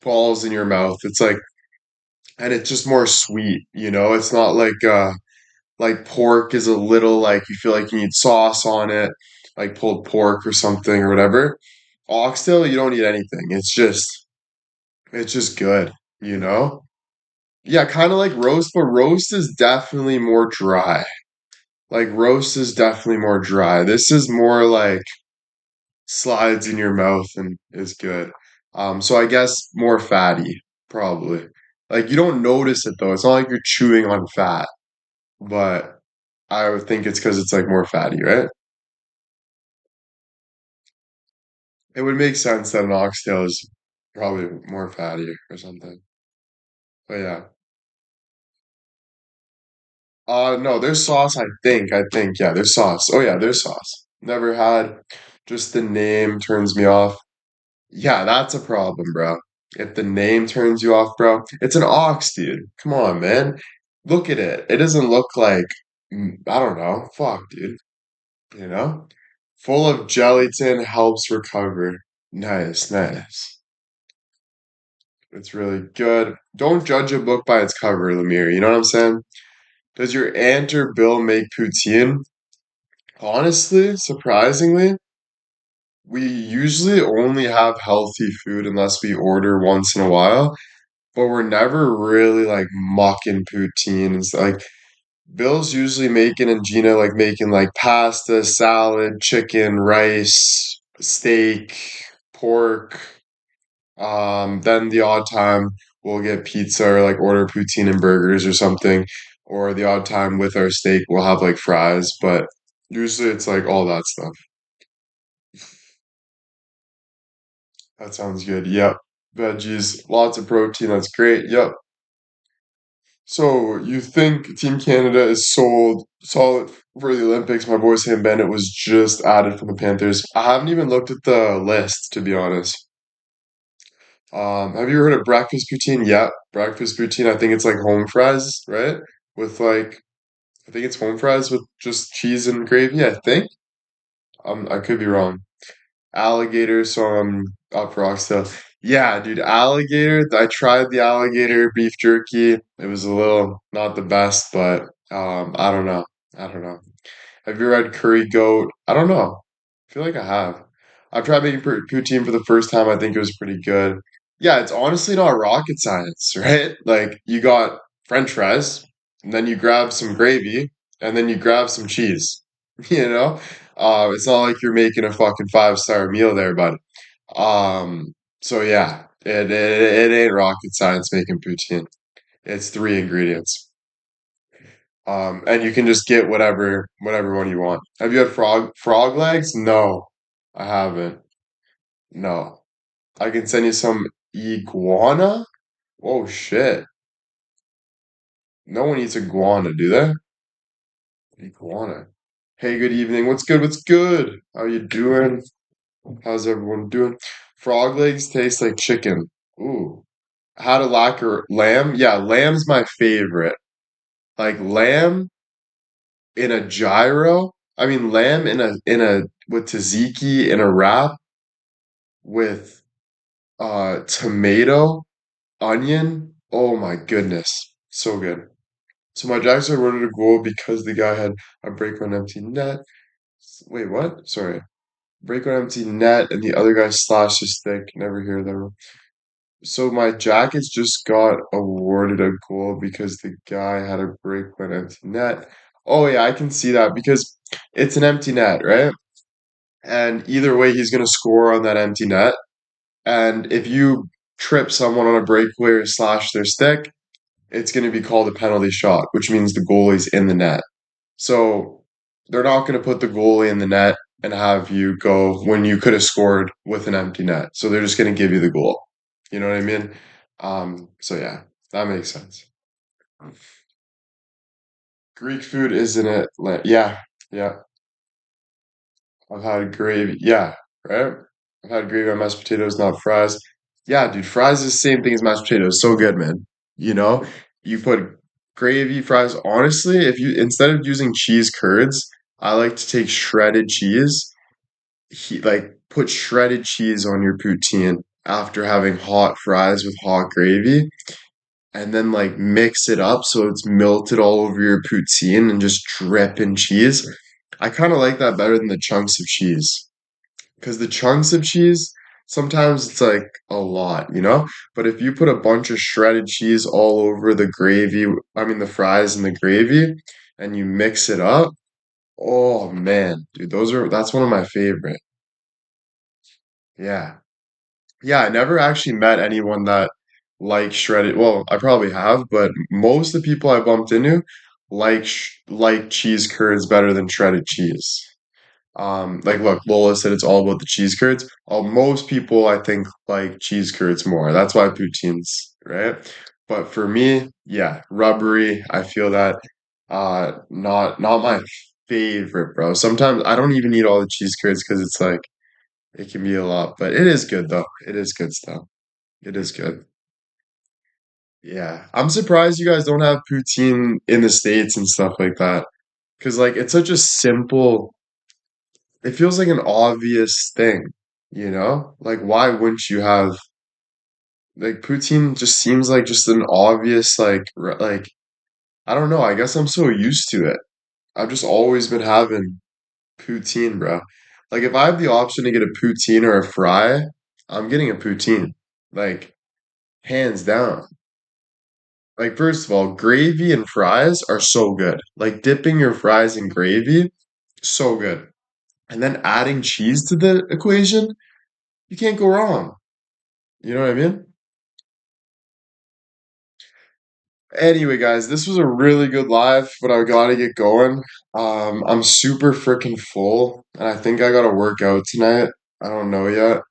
Falls in your mouth. It's like and it's just more sweet. It's not like pork is a little like you feel like you need sauce on it, like pulled pork or something or whatever. Oxtail, you don't need anything. It's just good. Yeah, kind of like roast, but roast is definitely more dry. Like roast is definitely more dry. This is more like slides in your mouth and is good. So I guess more fatty, probably. Like you don't notice it though. It's not like you're chewing on fat, but I would think it's because it's like more fatty, right? It would make sense that an oxtail is probably more fatty or something. But yeah. No, there's sauce, I think. Yeah, there's sauce. Oh yeah, there's sauce. Never had. Just the name turns me off. Yeah, that's a problem, bro. If the name turns you off, bro, it's an ox, dude. Come on, man. Look at it. It doesn't look like, I don't know. Fuck, dude. You know? Full of gelatin helps recover. Nice, nice. It's really good. Don't judge a book by its cover, Lemire. You know what I'm saying? Does your aunt or Bill make poutine? Honestly, surprisingly, we usually only have healthy food unless we order once in a while, but we're never really like mucking poutines. Like Bill's usually making and Gina like making like pasta, salad, chicken, rice, steak, pork. Then the odd time we'll get pizza or like order poutine and burgers or something. Or the odd time with our steak we'll have like fries, but usually it's like all that stuff. That sounds good. Yep. Veggies, lots of protein. That's great. Yep. So you think Team Canada is sold solid for the Olympics? My boy Sam Bennett was just added from the Panthers. I haven't even looked at the list, to be honest. Have you heard of breakfast poutine? Yeah, breakfast poutine. I think it's like home fries, right? With like, I think it's home fries with just cheese and gravy, I think. I could be wrong. Alligator, so I'm up for oxtail. Yeah, dude, alligator. I tried the alligator beef jerky. It was a little not the best, but I don't know. I don't know. Have you had curry goat? I don't know. I feel like I have. I've tried making poutine for the first time. I think it was pretty good. Yeah, it's honestly not rocket science, right? Like you got French fries, and then you grab some gravy, and then you grab some cheese. You know, it's not like you're making a fucking five-star meal there, bud. Um, so yeah, it ain't rocket science making poutine. It's three ingredients. And you can just get whatever one you want. Have you had frog legs? No, I haven't. No. I can send you some iguana. Oh shit. No one eats iguana, do they? Iguana. Hey, good evening. What's good? What's good? How you doing? How's everyone doing? Frog legs taste like chicken. Ooh. How to lacquer lamb? Yeah, lamb's my favorite. Like lamb in a gyro. I mean lamb in a with tzatziki in a wrap with tomato, onion. Oh my goodness. So good. So my Jags are ordered a goal because the guy had a break on empty net. Wait, what? Sorry. Break on empty net and the other guy slashed his stick. Never hear that. So my Jackets just got awarded a goal because the guy had a break on empty net. Oh yeah, I can see that because it's an empty net, right? And either way, he's going to score on that empty net. And if you trip someone on a breakaway or slash their stick, it's going to be called a penalty shot, which means the goalie's in the net. So they're not going to put the goalie in the net and have you go when you could have scored with an empty net. So they're just going to give you the goal. You know what I mean? So yeah, that makes sense. Greek food, isn't it? Yeah, yeah. I've had gravy. Yeah, right? I've had gravy on mashed potatoes, not fries. Yeah, dude, fries is the same thing as mashed potatoes. So good, man. You know, you put gravy, fries. Honestly, if you instead of using cheese curds, I like to take shredded cheese. Like put shredded cheese on your poutine after having hot fries with hot gravy, and then like mix it up so it's melted all over your poutine and just drip in cheese. I kind of like that better than the chunks of cheese. Because the chunks of cheese, sometimes it's like a lot, you know? But if you put a bunch of shredded cheese all over the gravy, I mean the fries and the gravy, and you mix it up, oh man, dude, that's one of my favorite. Yeah. Yeah, I never actually met anyone that likes shredded. Well, I probably have, but most of the people I bumped into like cheese curds better than shredded cheese. Like look, Lola said it's all about the cheese curds. Most people I think like cheese curds more. That's why poutines, right? But for me, yeah, rubbery. I feel that not my favorite, bro. Sometimes I don't even eat all the cheese curds because it's like it can be a lot, but it is good though. It is good stuff. It is good. Yeah. I'm surprised you guys don't have poutine in the States and stuff like that. Because like it's such a simple it feels like an obvious thing, you know? Like why wouldn't you have like poutine just seems like just an obvious like I don't know, I guess I'm so used to it. I've just always been having poutine, bro. Like if I have the option to get a poutine or a fry, I'm getting a poutine. Like hands down. Like first of all, gravy and fries are so good. Like dipping your fries in gravy, so good. And then adding cheese to the equation, you can't go wrong. You know what I mean? Anyway, guys, this was a really good live, but I gotta get going. I'm super freaking full, and I think I gotta work out tonight. I don't know yet,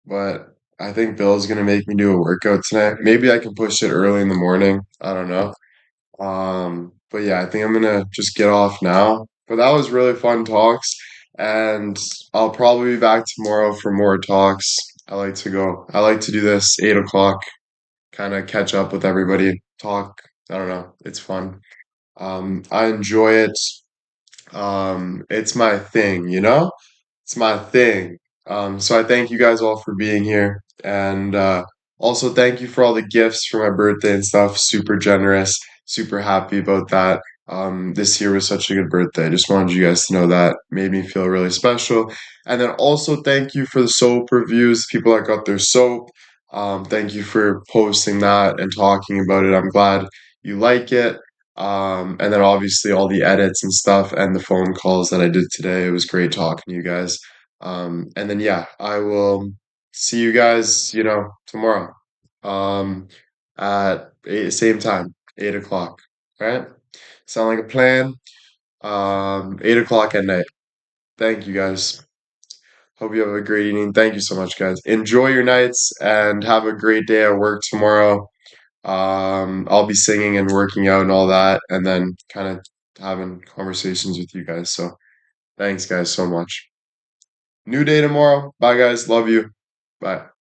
but I think Bill's gonna make me do a workout tonight. Maybe I can push it early in the morning. I don't know. But yeah, I think I'm gonna just get off now. But that was really fun talks, and I'll probably be back tomorrow for more talks. I like to do this 8 o'clock, kind of catch up with everybody, talk. I don't know. It's fun. I enjoy it. It's my thing, you know? It's my thing. So I thank you guys all for being here. And also thank you for all the gifts for my birthday and stuff. Super generous, super happy about that. This year was such a good birthday. I just wanted you guys to know that. Made me feel really special. And then also thank you for the soap reviews, people that got their soap. Thank you for posting that and talking about it. I'm glad you like it. And then obviously all the edits and stuff and the phone calls that I did today. It was great talking to you guys. And then yeah, I will see you guys, tomorrow. Um, at same time, 8 o'clock. All right? Sound like a plan? 8 o'clock at night. Thank you guys. Hope you have a great evening. Thank you so much, guys. Enjoy your nights and have a great day at work tomorrow. I'll be singing and working out and all that, and then kind of having conversations with you guys. So thanks, guys, so much. New day tomorrow. Bye, guys. Love you. Bye.